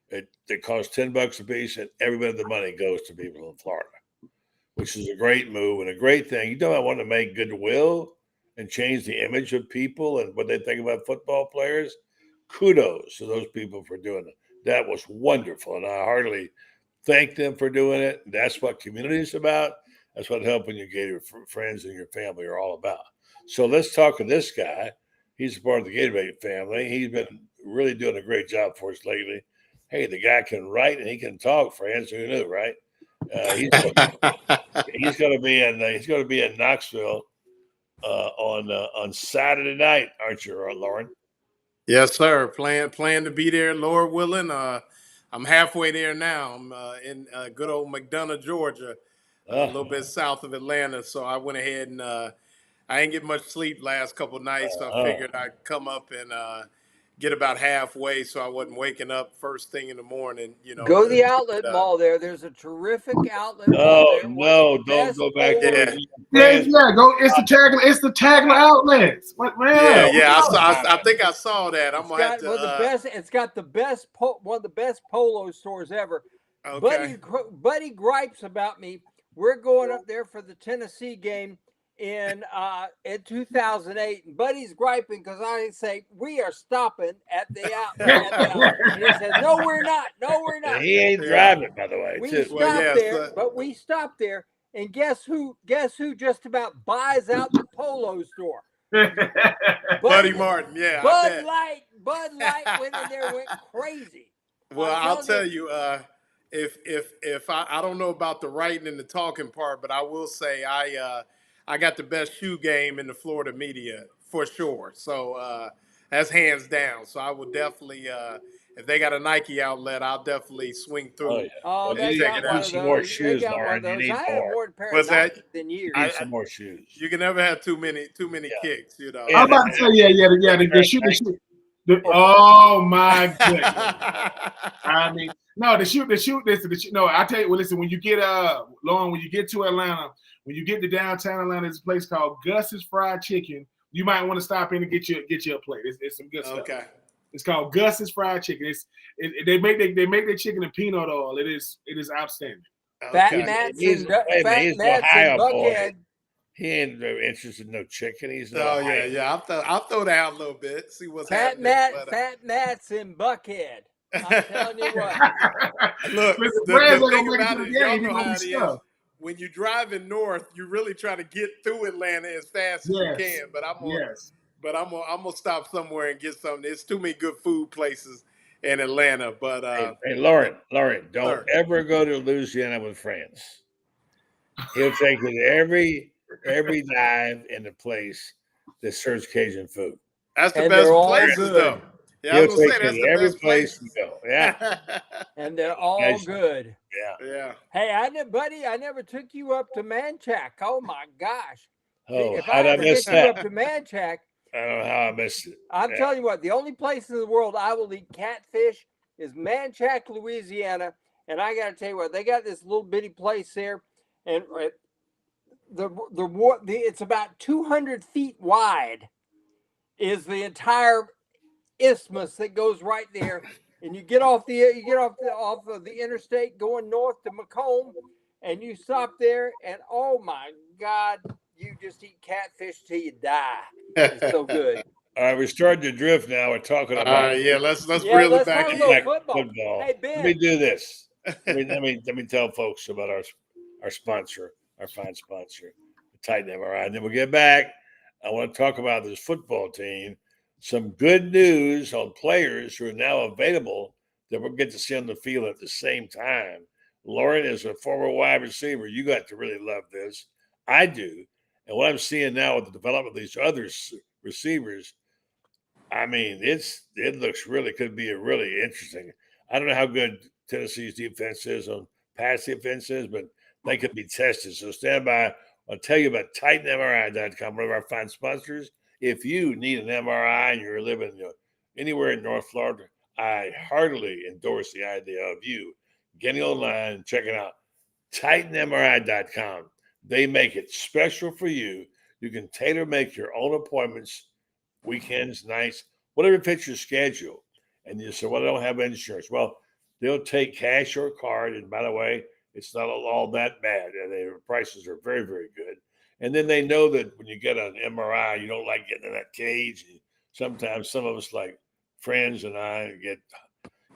That costs $10 a piece, and every bit of the money goes to people in Florida, which is a great move and a great thing. You don't want to make goodwill and change the image of people and what they think about football players. Kudos to those people for doing it. That was wonderful, and I heartily thank them for doing it. That's what community is about. That's what helping your Gator friends and your family are all about. So let's talk to this guy. He's a part of the Gatorade family. He's been really doing a great job for us lately. Hey, the guy can write and he can talk, friends. Who knew, right? He's going to be in Knoxville on Saturday night, aren't you, Loren? Yes, sir. Plan to be there, Lord willing. I'm halfway there now. I'm in good old McDonough, Georgia, a little bit south of Atlanta. So I went ahead and I ain't get much sleep last couple of nights. So I figured I'd come up and get about halfway, so I wasn't waking up first thing in the morning. Go to the outlet mall there. There's a terrific outlet mall there. No, don't go back there. Go. It's the Tagler outlets. Yeah. I think I saw that. I'm gonna have to. It's got the best one of the best polo stores ever. Okay. Buddy gripes about me. We're going up there for the Tennessee game in 2008, and Buddy's griping because I say we are stopping at the outlet. And he says, "No, we're not. He ain't driving, by the way. We stopped there, and guess who just about buys out the polo store? Buddy Martin. Yeah, Bud Light went in there, went crazy. Well, I'll tell you, if I don't know about the writing and the talking part, but I will say I got the best shoe game in the Florida media for sure. So that's hands down. So I would definitely, if they got a Nike outlet, I'll definitely swing through. They check it out. Some more shoes, Lauren. You need more. What's that? Than years. Some more shoes. You can never have too many kicks. I'm about to say, the shoe. Oh my goodness! I mean, no, the shoot. No, I tell you, listen. When you get Lauren, when you get to Atlanta, when you get to downtown Atlanta, there's a place called Gus's Fried Chicken. You might want to stop in and get you a plate. It's some good stuff. Okay. It's called Gus's Fried Chicken. They make their chicken in peanut oil. It is outstanding. Fat Matt's in Buckhead. He ain't interested in no chicken. He's I'll throw that out a little bit. See what's happening. Fat Matt's in Buckhead. I'm telling you what. Look, the thing about it, y'all know how it is. When you're driving north, you really try to get through Atlanta as fast as you can. But I'm gonna stop somewhere and get something. There's too many good food places in Atlanta. But hey, Loren, don't ever go to Louisiana with Franz. He'll take you to every dive in the place that serves Cajun food. That's the best places, though. Yeah, I was gonna say that's the every best place you go. Yeah, and they're all good. Yeah. Hey, I never took you up to Manchac. Oh my gosh! Oh, if I ever get you up to Manchac, I don't know how I missed it. I'm telling you what, the only place in the world I will eat catfish is Manchac, Louisiana. And I got to tell you what, they got this little bitty place there, and it's about 200 feet wide. Is the entire isthmus that goes right there, and you get off of the interstate going north to Macomb, and you stop there, and oh my God, you just eat catfish till you die. It's so good. All right, we're starting to drift now. We're talking All about right, yeah, let's Yeah, reel it let's back talk in. about football. Hey, Let Ben. me do this. Let me tell folks about our sponsor, our fine sponsor, Titan MRI. And then we'll get back. I want to talk about this football team. Some good news on players who are now available that we'll get to see on the field at the same time. Loren is a former wide receiver. You got to really love this. I do. And what I'm seeing now with the development of these other receivers, I mean, it looks really could be a really interesting. I don't know how good Tennessee's defense is on pass defenses, but they could be tested. So stand by. I'll tell you about TitanMRI.com, one of our fine sponsors. If you need an MRI and you're living anywhere in North Florida, I heartily endorse the idea of you getting online and checking out TitanMRI.com. They make it special for you. You can tailor make your own appointments, weekends, nights, whatever fits your schedule. And you say, well, I don't have insurance. Well, they'll take cash or card. And by the way, it's not all that bad. Their prices are very, very good. And then they know that when you get an MRI, you don't like getting in that cage. Sometimes some of us, like friends and I, get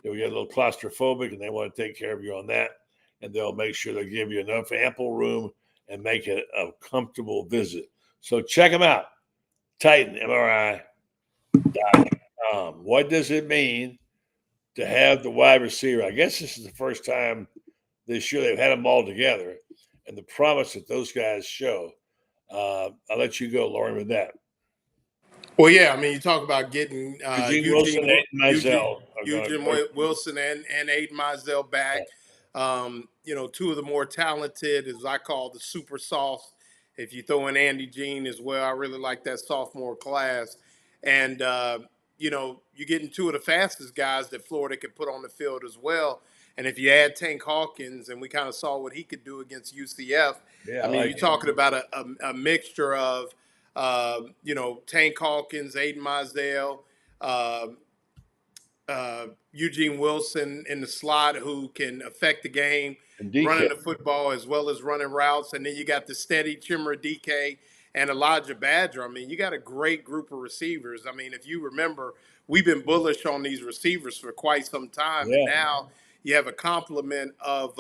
a little claustrophobic, and they want to take care of you on that. And they'll make sure they give you enough ample room and make it a comfortable visit. So check them out. TitanMRI.com. What does it mean to have the wide receiver? I guess this is the first time this year they've had them all together, and the promise that those guys show. I'll let you go, Loren, with that. Well, yeah, I mean, you talk about getting Eugene Wilson and Aiden Mizell back. Two of the more talented, as I call the super soft. If you throw in Andy Jean as well, I really like that sophomore class. And, you're getting two of the fastest guys that Florida could put on the field as well. And if you add Tank Hawkins, and we kind of saw what he could do against UCF, you're talking about a mixture of, Tank Hawkins, Aiden Mizell, Eugene Wilson in the slot who can affect the game, running the football as well as running routes. And then you got the steady Chimera DK and Elijah Badger. I mean, you got a great group of receivers. I mean, if you remember, we've been bullish on these receivers for quite some time. Yeah. And now you have a complement of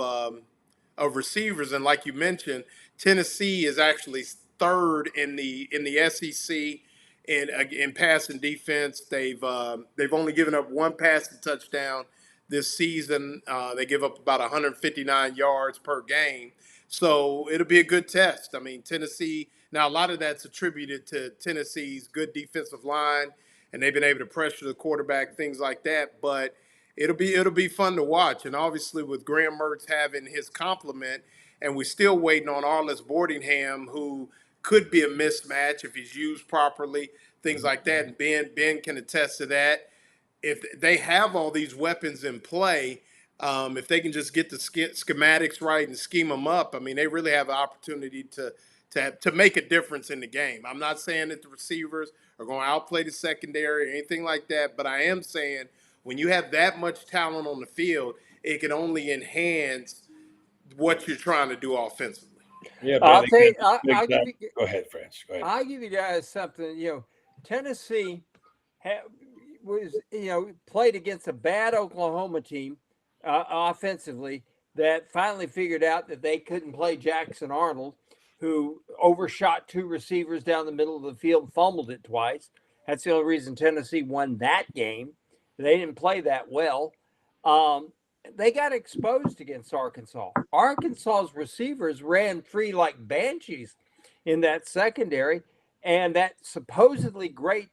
receivers. And like you mentioned, Tennessee is actually third in the SEC in passing defense. They've only given up one passing touchdown this season. They give up about 159 yards per game. So it'll be a good test. I mean, Tennessee, now a lot of that's attributed to Tennessee's good defensive line, and they've been able to pressure the quarterback, things like that. But it'll be fun to watch. And obviously with Graham Mertz having his complement, and we're still waiting on Arliss Boardingham, who could be a mismatch if he's used properly, things like that. And Ben can attest to that. If they have all these weapons in play, if they can just get the schematics right and scheme them up, I mean, they really have an opportunity to make a difference in the game. I'm not saying that the receivers are going to outplay the secondary or anything like that, but I am saying when you have that much talent on the field, it can only enhance what you're trying to do offensively. Yeah, I'll tell you, go ahead, Franz. Go ahead. I'll give you guys something. Tennessee played against a bad Oklahoma team offensively that finally figured out that they couldn't play Jackson Arnold, who overshot two receivers down the middle of the field, fumbled it twice. That's the only reason Tennessee won that game. They didn't play that well. They got exposed against Arkansas. Arkansas's receivers ran free like banshees in that secondary, and that supposedly great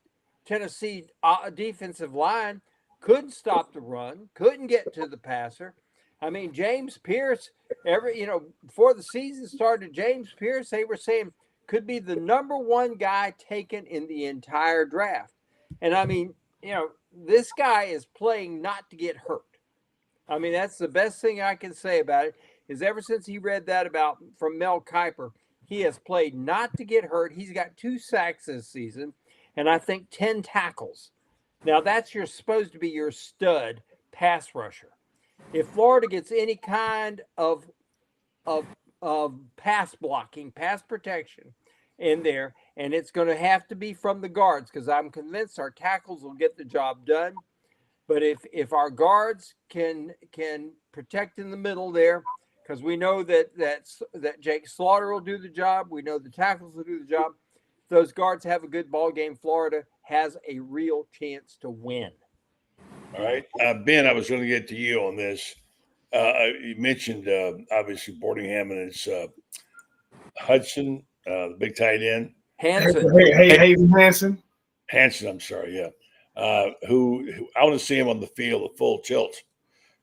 Tennessee defensive line couldn't stop the run, couldn't get to the passer. I mean, James Pierce, before the season started, James Pierce, they were saying, could be the number one guy taken in the entire draft. And I mean, this guy is playing not to get hurt. I mean, that's the best thing I can say about it, is ever since he read that from Mel Kiper, he has played not to get hurt. He's got 2 sacks this season, and I think 10 tackles. Now, that's supposed to be your stud pass rusher. If Florida gets any kind of pass blocking, pass protection, in there, and it's going to have to be from the guards because I'm convinced our tackles will get the job done. But if our guards can protect in the middle there, because we know that Jake Slaughter will do the job, we know the tackles will do the job. If those guards have a good ball game, Florida has a real chance to win. All right, Ben, I was going to get to you on this. You mentioned obviously Boardingham and it's Hudson, the big tight end. Hansen. Hayden Hansen. Hansen, I'm sorry, yeah. Who I want to see him on the field at full tilt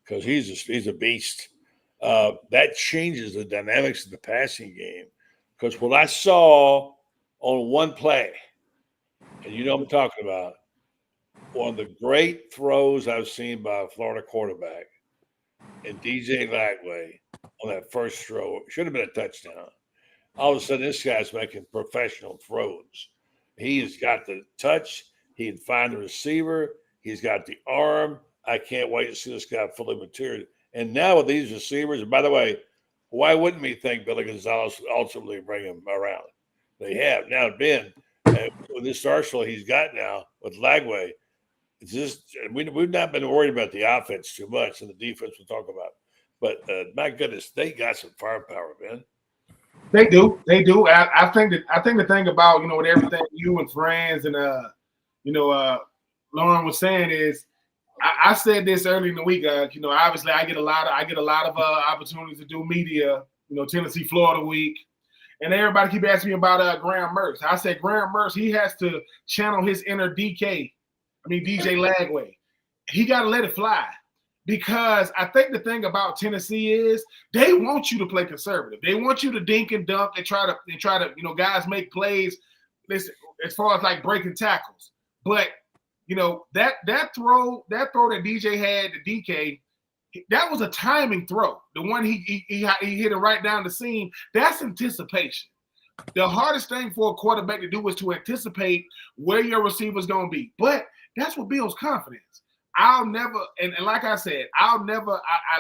because he's a beast. That changes the dynamics of the passing game because what I saw on one play, and you know what I'm talking about, one of the great throws I've seen by a Florida quarterback and DJ Lagway on that first throw. It should have been a touchdown. All of a sudden, this guy's making professional throws. He has got the touch. He can find the receiver. He's got the arm. I can't wait to see this guy fully matured. And now with these receivers, and by the way, why wouldn't we think Billy Gonzalez ultimately bring him around? They have. Now, Ben, with this arsenal he's got now with Lagway, it's just we've not been worried about the offense too much and the defense we'll talk about. But my goodness, they got some firepower, Ben. They do. I think the thing about, with everything you and Franz and Loren was saying is, I said this early in the week. Obviously I get a lot of opportunities to do media. Tennessee Florida week, and everybody keep asking me about Graham Mertz. I said Graham Mertz, he has to channel his inner DJ Lagway. He got to let it fly. Because I think the thing about Tennessee is they want you to play conservative. They want you to dink and dunk and try to guys make plays. Listen, as far as like breaking tackles, but that throw that DJ had to DK, that was a timing throw. The one he hit it right down the seam. That's anticipation. The hardest thing for a quarterback to do is to anticipate where your receiver's going to be. But that's what builds confidence. I'll never, and like I said, I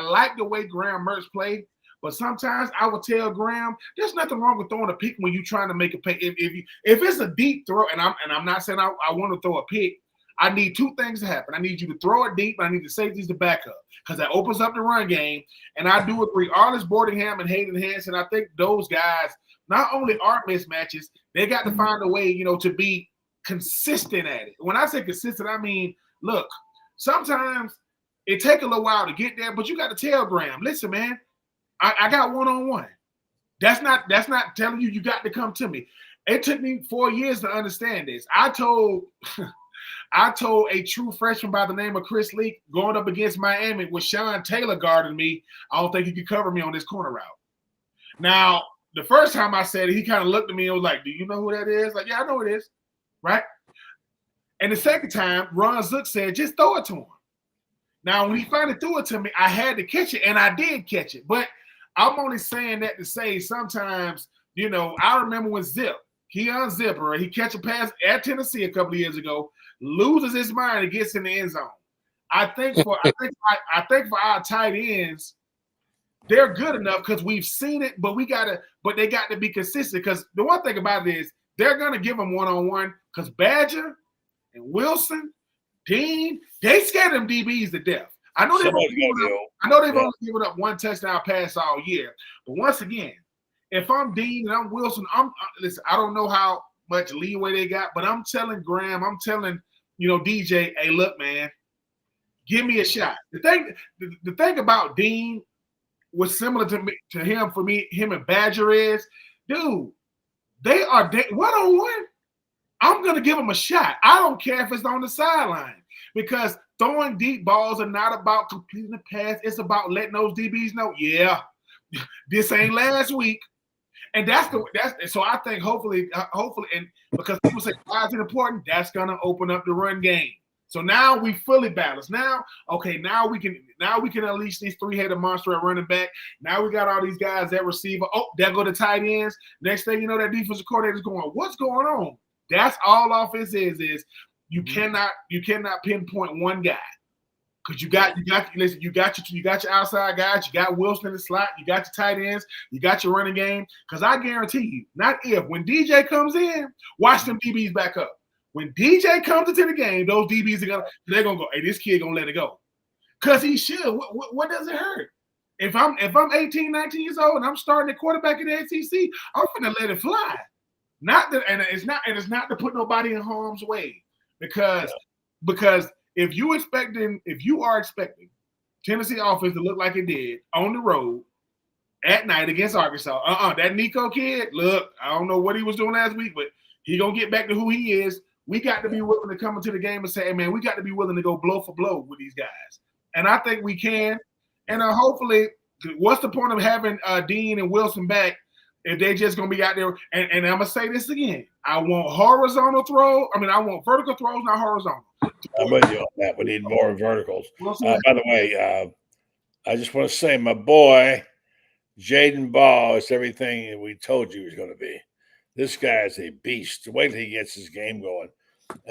like the way Graham Mertz played, but sometimes I would tell Graham, there's nothing wrong with throwing a pick when you're trying to make a pick. If it's a deep throw, and I'm not saying I want to throw a pick, I need two things to happen. I need you to throw it deep, and I need the safeties to back up because that opens up the run game. And I do agree, Arliss Boardingham and Hayden Hansen, I think those guys not only are mismatches, they got to find a way, to be consistent at it. When I say consistent, I mean, look, sometimes it take a little while to get there, but you got to tell Graham, listen, man, I got one-on-one. That's not telling you got to come to me. It took me 4 years to understand this. I told a true freshman by the name of Chris Leak going up against Miami with Sean Taylor guarding me, I don't think he could cover me on this corner route. Now, the first time I said it, he kind of looked at me and was like, do you know who that is? Like, yeah, I know who it is, right? And the second time, Ron Zook said, just throw it to him. Now, when he finally threw it to me, I had to catch it, and I did catch it. But I'm only saying that to say sometimes, I remember when Zip, he unzipped her, he catch a pass at Tennessee a couple of years ago, loses his mind and gets in the end zone. I think for our tight ends, they're good enough because we've seen it, but they got to be consistent. Because the one thing about it is they're gonna give them one-on-one because Badger and Wilson, Dean, they scared them DBs to death. I know they've only given up one touchdown pass all year. But once again, if I'm Dean and I'm Wilson, listen, I don't know how much leeway they got, but I'm telling Graham, I'm telling DJ, hey, look, man, give me a shot. The thing about Dean was similar to him and Badger is, dude, they are one-on-one. I'm going to give them a shot. I don't care if it's on the sideline because throwing deep balls are not about completing the pass. It's about letting those DBs know, yeah, this ain't last week. And so I think hopefully, and because people say why is it important, that's going to open up the run game. So now we fully balanced. Now we can unleash these three-headed monster at running back. Now we got all these guys at receiver. Oh, there go the tight ends. Next thing you know, that defensive coordinator's going, what's going on? That's all offense is you cannot pinpoint one guy. Because you got your outside guys, you got Wilson in the slot, you got your tight ends, you got your running game. Because I guarantee you, not if, when DJ comes in, watch them DBs back up. When DJ comes into the game, those DBs they're gonna go, hey, this kid gonna let it go. Because he should. What does it hurt? If I'm 18, 19 years old and I'm starting at quarterback in the SEC, I'm gonna let it fly. It's not to put nobody in harm's way. Because if you are expecting Tennessee offense to look like it did on the road at night against Arkansas, that Nico kid, look, I don't know what he was doing last week, but he gonna get back to who he is. We got to be willing to come into the game and say, hey, man, we got to be willing to go blow for blow with these guys. And I think we can. And hopefully, what's the point of having Dean and Wilson back if they just going to be out there? And I'm going to say this again. I want vertical throws, not horizontal. I'm with you on that. We need more verticals. By the way, I just want to say my boy, Jaden Ball, is everything we told you he was going to be. This guy is a beast. Wait till he gets his game going.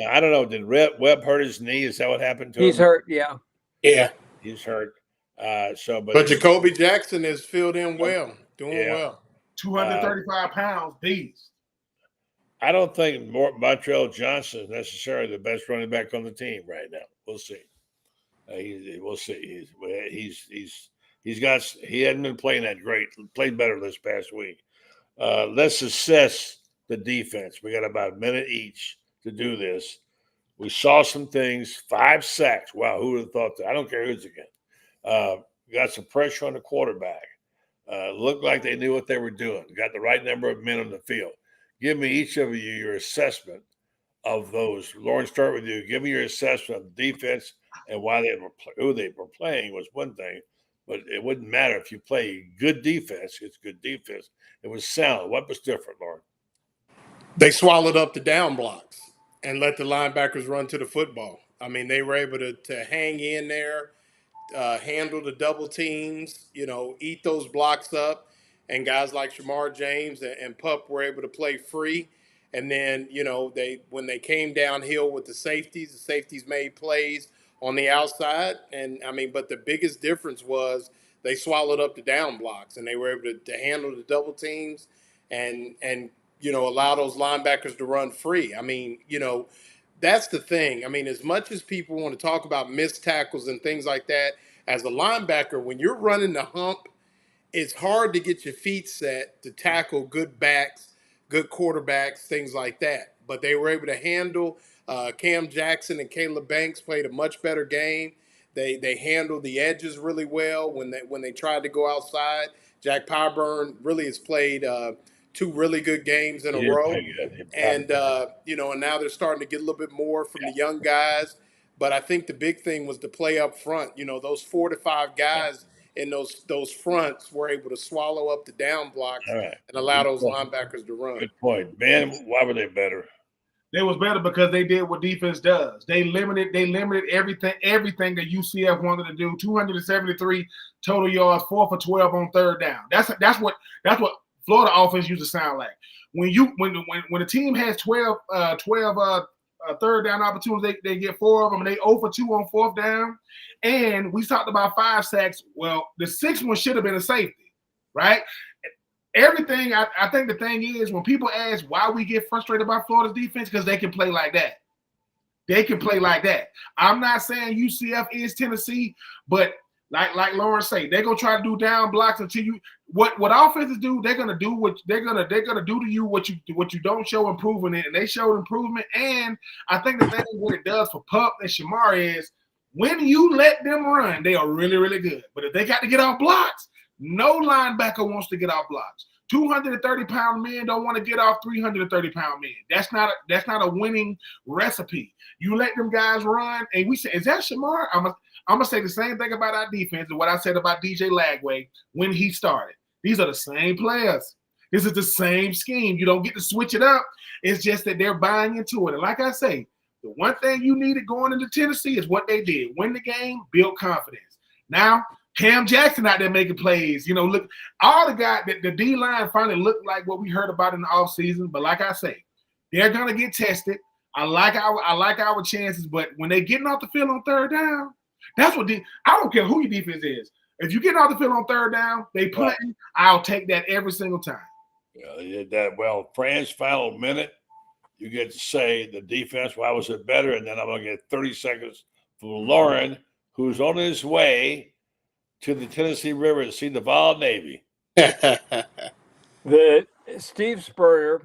I don't know. Did Webb hurt his knee? Is that what happened to him? He's hurt, yeah. Yeah. He's hurt. But Jacoby Jackson is filled in well, doing well. 235 pounds, beast. I don't think Montreal Johnson is necessarily the best running back on the team right now. We'll see. We'll see. He hadn't been playing that great. Played better this past week. Let's assess the defense. We got about a minute each to do this. We saw some things. 5 sacks. Wow, who would have thought that? I don't care who's again. Got some pressure on the quarterback. Looked like they knew what they were doing. Got the right number of men on the field. Give me, each of you, your assessment of those. Loren, start with you. Give me your assessment of the defense and why who they were playing was one thing, but it wouldn't matter if you play good defense. It's good defense. It was sound. What was different, Loren? They swallowed up the down blocks and let the linebackers run to the football. I mean, they were able to hang in there, handle the double teams, eat those blocks up. And guys like Shamar James and Pup were able to play free. And then, when they came downhill with the safeties made plays on the outside. And, but the biggest difference was they swallowed up the down blocks and they were able to handle the double teams and allow those linebackers to run free. That's the thing. As much as people want to talk about missed tackles and things like that, as a linebacker, when you're running the hump, it's hard to get your feet set to tackle good backs, good quarterbacks, things like that. But they were able to handle Cam Jackson and Caleb Banks played a much better game. They handled the edges really well when they tried to go outside. Jack Pyburn really has played 2 really good games in a row. And, and now they're starting to get a little bit more from the young guys. But I think the big thing was the play up front. Those 4 to 5 guys in those fronts were able to swallow up the down blocks and allow those linebackers to run. Good point. Man, why were they better? They was better because they did what defense does. They limited everything that UCF wanted to do. 273 total yards, 4 for 12 on third down. That's what Florida offense used to sound like. When a team has 12 third down opportunities, they get 4 of them, and they 0 for 2 on fourth down. And we talked about 5 sacks. Well, the 6th one should have been a safety, right? Everything. I think the thing is, when people ask why we get frustrated by Florida's defense, because they can play like that. They can play like that. I'm not saying UCF is Tennessee, but like Loren say, they're gonna try to do down blocks until you. What offenses do, they're gonna do they're gonna do to you what you don't show improvement in, and they showed improvement. And I think the thing what it does for Pup and Shamar is when you let them run, they are really, really good. But if they got to get off blocks, no linebacker wants to get off blocks. 230-pound men don't want to get off 330-pound men. That's not a winning recipe. You let them guys run, and we say, is that Shamar? I'm gonna say the same thing about our defense and what I said about DJ Lagway when he started. These are the same players. This is the same scheme. You don't get to switch it up. It's just that they're buying into it. And like I say, the one thing you needed going into Tennessee is what they did. Win the game, build confidence. Now, Cam Jackson out there making plays. Look, all the guys, the D-line finally looked like what we heard about in the offseason. But like I say, they're going to get tested. I like our chances. But when they're getting off the field on third down, That's what I don't care who your defense is. If you get off the field on third down, they punting, I'll take that every single time. Yeah, they did that well. Franz, final minute, you get to say the defense, why was it better? And then I'm going to get 30 seconds from Loren, who's on his way to the Tennessee River to see the Vol Navy. The Steve Spurrier,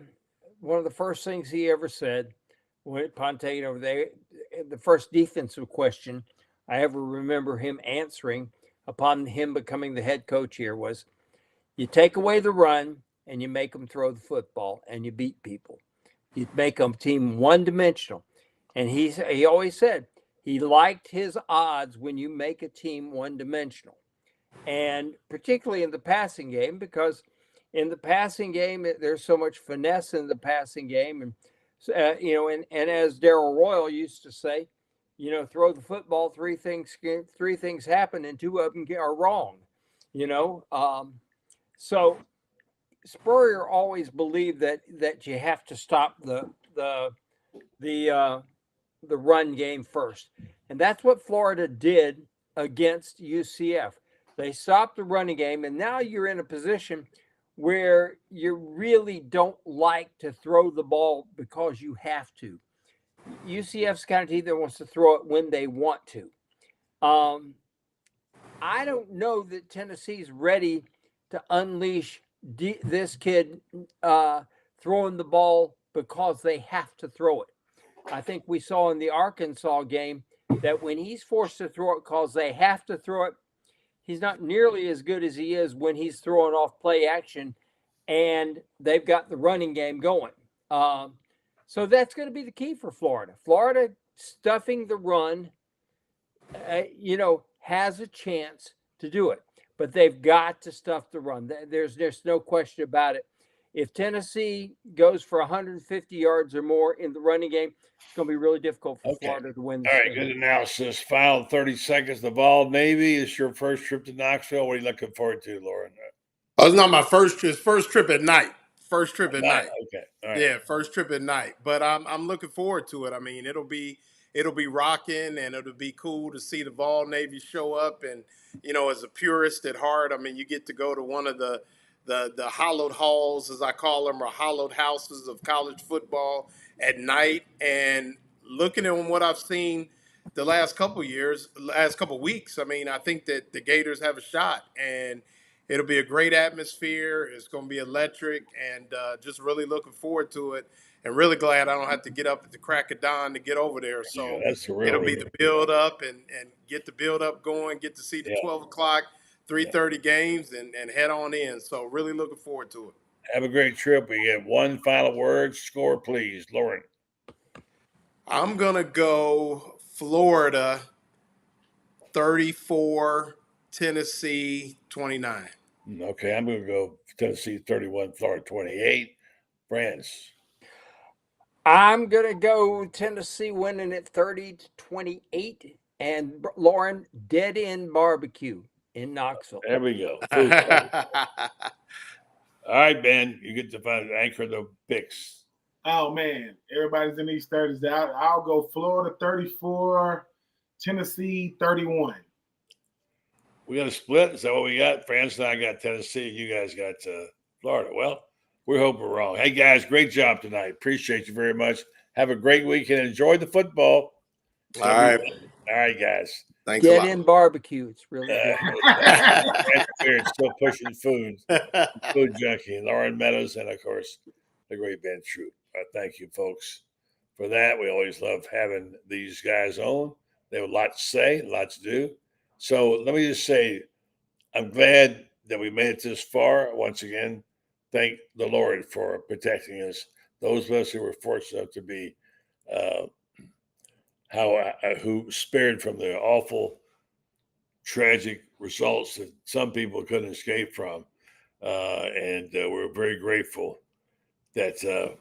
one of the first things he ever said when taking over there, the first defensive question I ever remember him answering upon him becoming the head coach here was, you take away the run and you make them throw the football and you beat people. You make them team one-dimensional. And he always said he liked his odds when you make a team one-dimensional. And particularly in the passing game, because in the passing game, there's so much finesse in the passing game. And, and as Darrell Royal used to say, throw the football, three things happen and two of them are wrong, So Spurrier always believed that you have to stop the run game first. And that's what Florida did against UCF. They stopped the running game, and now you're in a position where you really don't like to throw the ball because you have to. UCF's kind of team that wants to throw it when they want to. I don't know that Tennessee's ready to unleash this kid throwing the ball because they have to throw it. I think we saw in the Arkansas game that when he's forced to throw it because they have to throw it, he's not nearly as good as he is when he's throwing off play action and they've got the running game going. So that's going to be the key for Florida. Florida stuffing the run, has a chance to do it, but they've got to stuff the run. There's no question about it. If Tennessee goes for 150 yards or more in the running game, it's going to be really difficult for Florida to win. All right, good analysis. Final 30 seconds. The Vol Navy is your first trip to Knoxville. What are you looking forward to, Loren? Oh, it's not my first trip. It's first trip at night. First trip at night. Okay. All right. Yeah, first trip at night. But I'm looking forward to it. I mean, it'll be rocking, and it'll be cool to see the Vol Navy show up. And as a purist at heart, I mean, you get to go to one of the hallowed halls, as I call them, or hallowed houses of college football at night, and looking at what I've seen the last couple weeks. I mean, I think that the Gators have a shot, and it'll be a great atmosphere. It's going to be electric, and just really looking forward to it. And really glad I don't have to get up at the crack of dawn to get over there. So it'll be the build up and get the build up going, get to see the 12 o'clock, 3:30 games and head on in. So really looking forward to it. Have a great trip. We get one final word. Score, please. Loren. I'm going to go Florida 34, Tennessee 29. Okay, I'm going to go Tennessee 31, Florida 28. Franz. I'm going to go Tennessee winning at 30-28 and Loren dead end barbecue in Knoxville. There we go. All right, Ben, you get to anchor the picks. Oh, man. Everybody's in these 30s. I'll go Florida 34, Tennessee 31. We got a split. Is that what we got? Franz and I got Tennessee. You guys got Florida. Well, we hope we're wrong. Hey, guys, great job tonight. Appreciate you very much. Have a great weekend. Enjoy the football. All right. All right, guys. Thanks Get a lot. in barbecue. It's really good. Franz Beard still pushing food junkie. Loren Meadows, and, of course, the great Ben Troop. Thank you, folks, for that. We always love having these guys on. They have a lot to say, a lot to do. So let me just say, I'm glad that we made it this far. Once again, thank the Lord for protecting us. Those of us who were fortunate enough to be who spared from the awful, tragic results that some people couldn't escape from. And we're very grateful that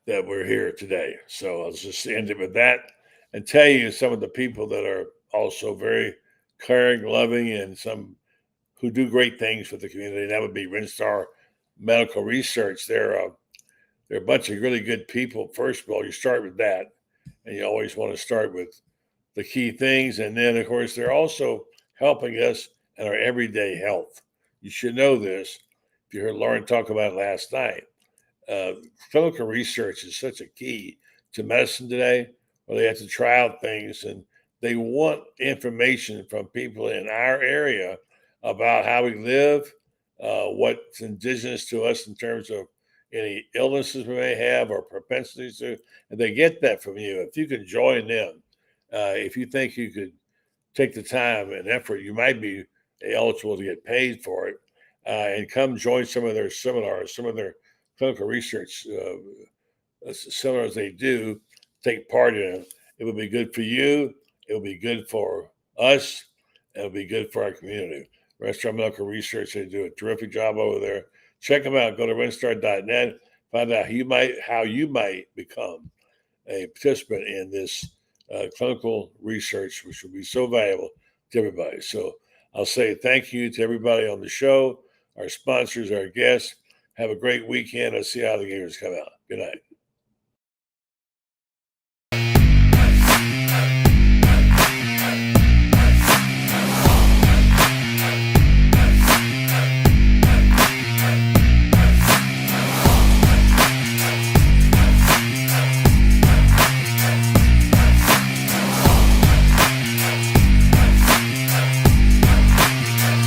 we're here today. So I'll just end it with that and tell you some of the people that are also very caring, loving, and some who do great things for the community. That would be Rinstar Medical Research. They're a bunch of really good people. First of all, you start with that, and you always want to start with the key things. And then, of course, they're also helping us in our everyday health. You should know this. If you heard Loren talk about it last night, clinical research is such a key to medicine today, where they have to try out things, and they want information from people in our area about how we live, what's indigenous to us in terms of any illnesses we may have or propensities to, and they get that from you. If you can join them, if you think you could take the time and effort, you might be eligible to get paid for it, and come join some of their seminars, some of their clinical research seminars they do, take part in it. It would be good for you. It will be good for us. It'll be good for our community. Restaurant Medical Research, they do a terrific job over there. Check them out. Go to renstar.net. Find out how you might become a participant in this clinical research, which will be so valuable to everybody. So I'll say thank you to everybody on the show, our sponsors, our guests. Have a great weekend. Let's see how the gamers come out. Good night.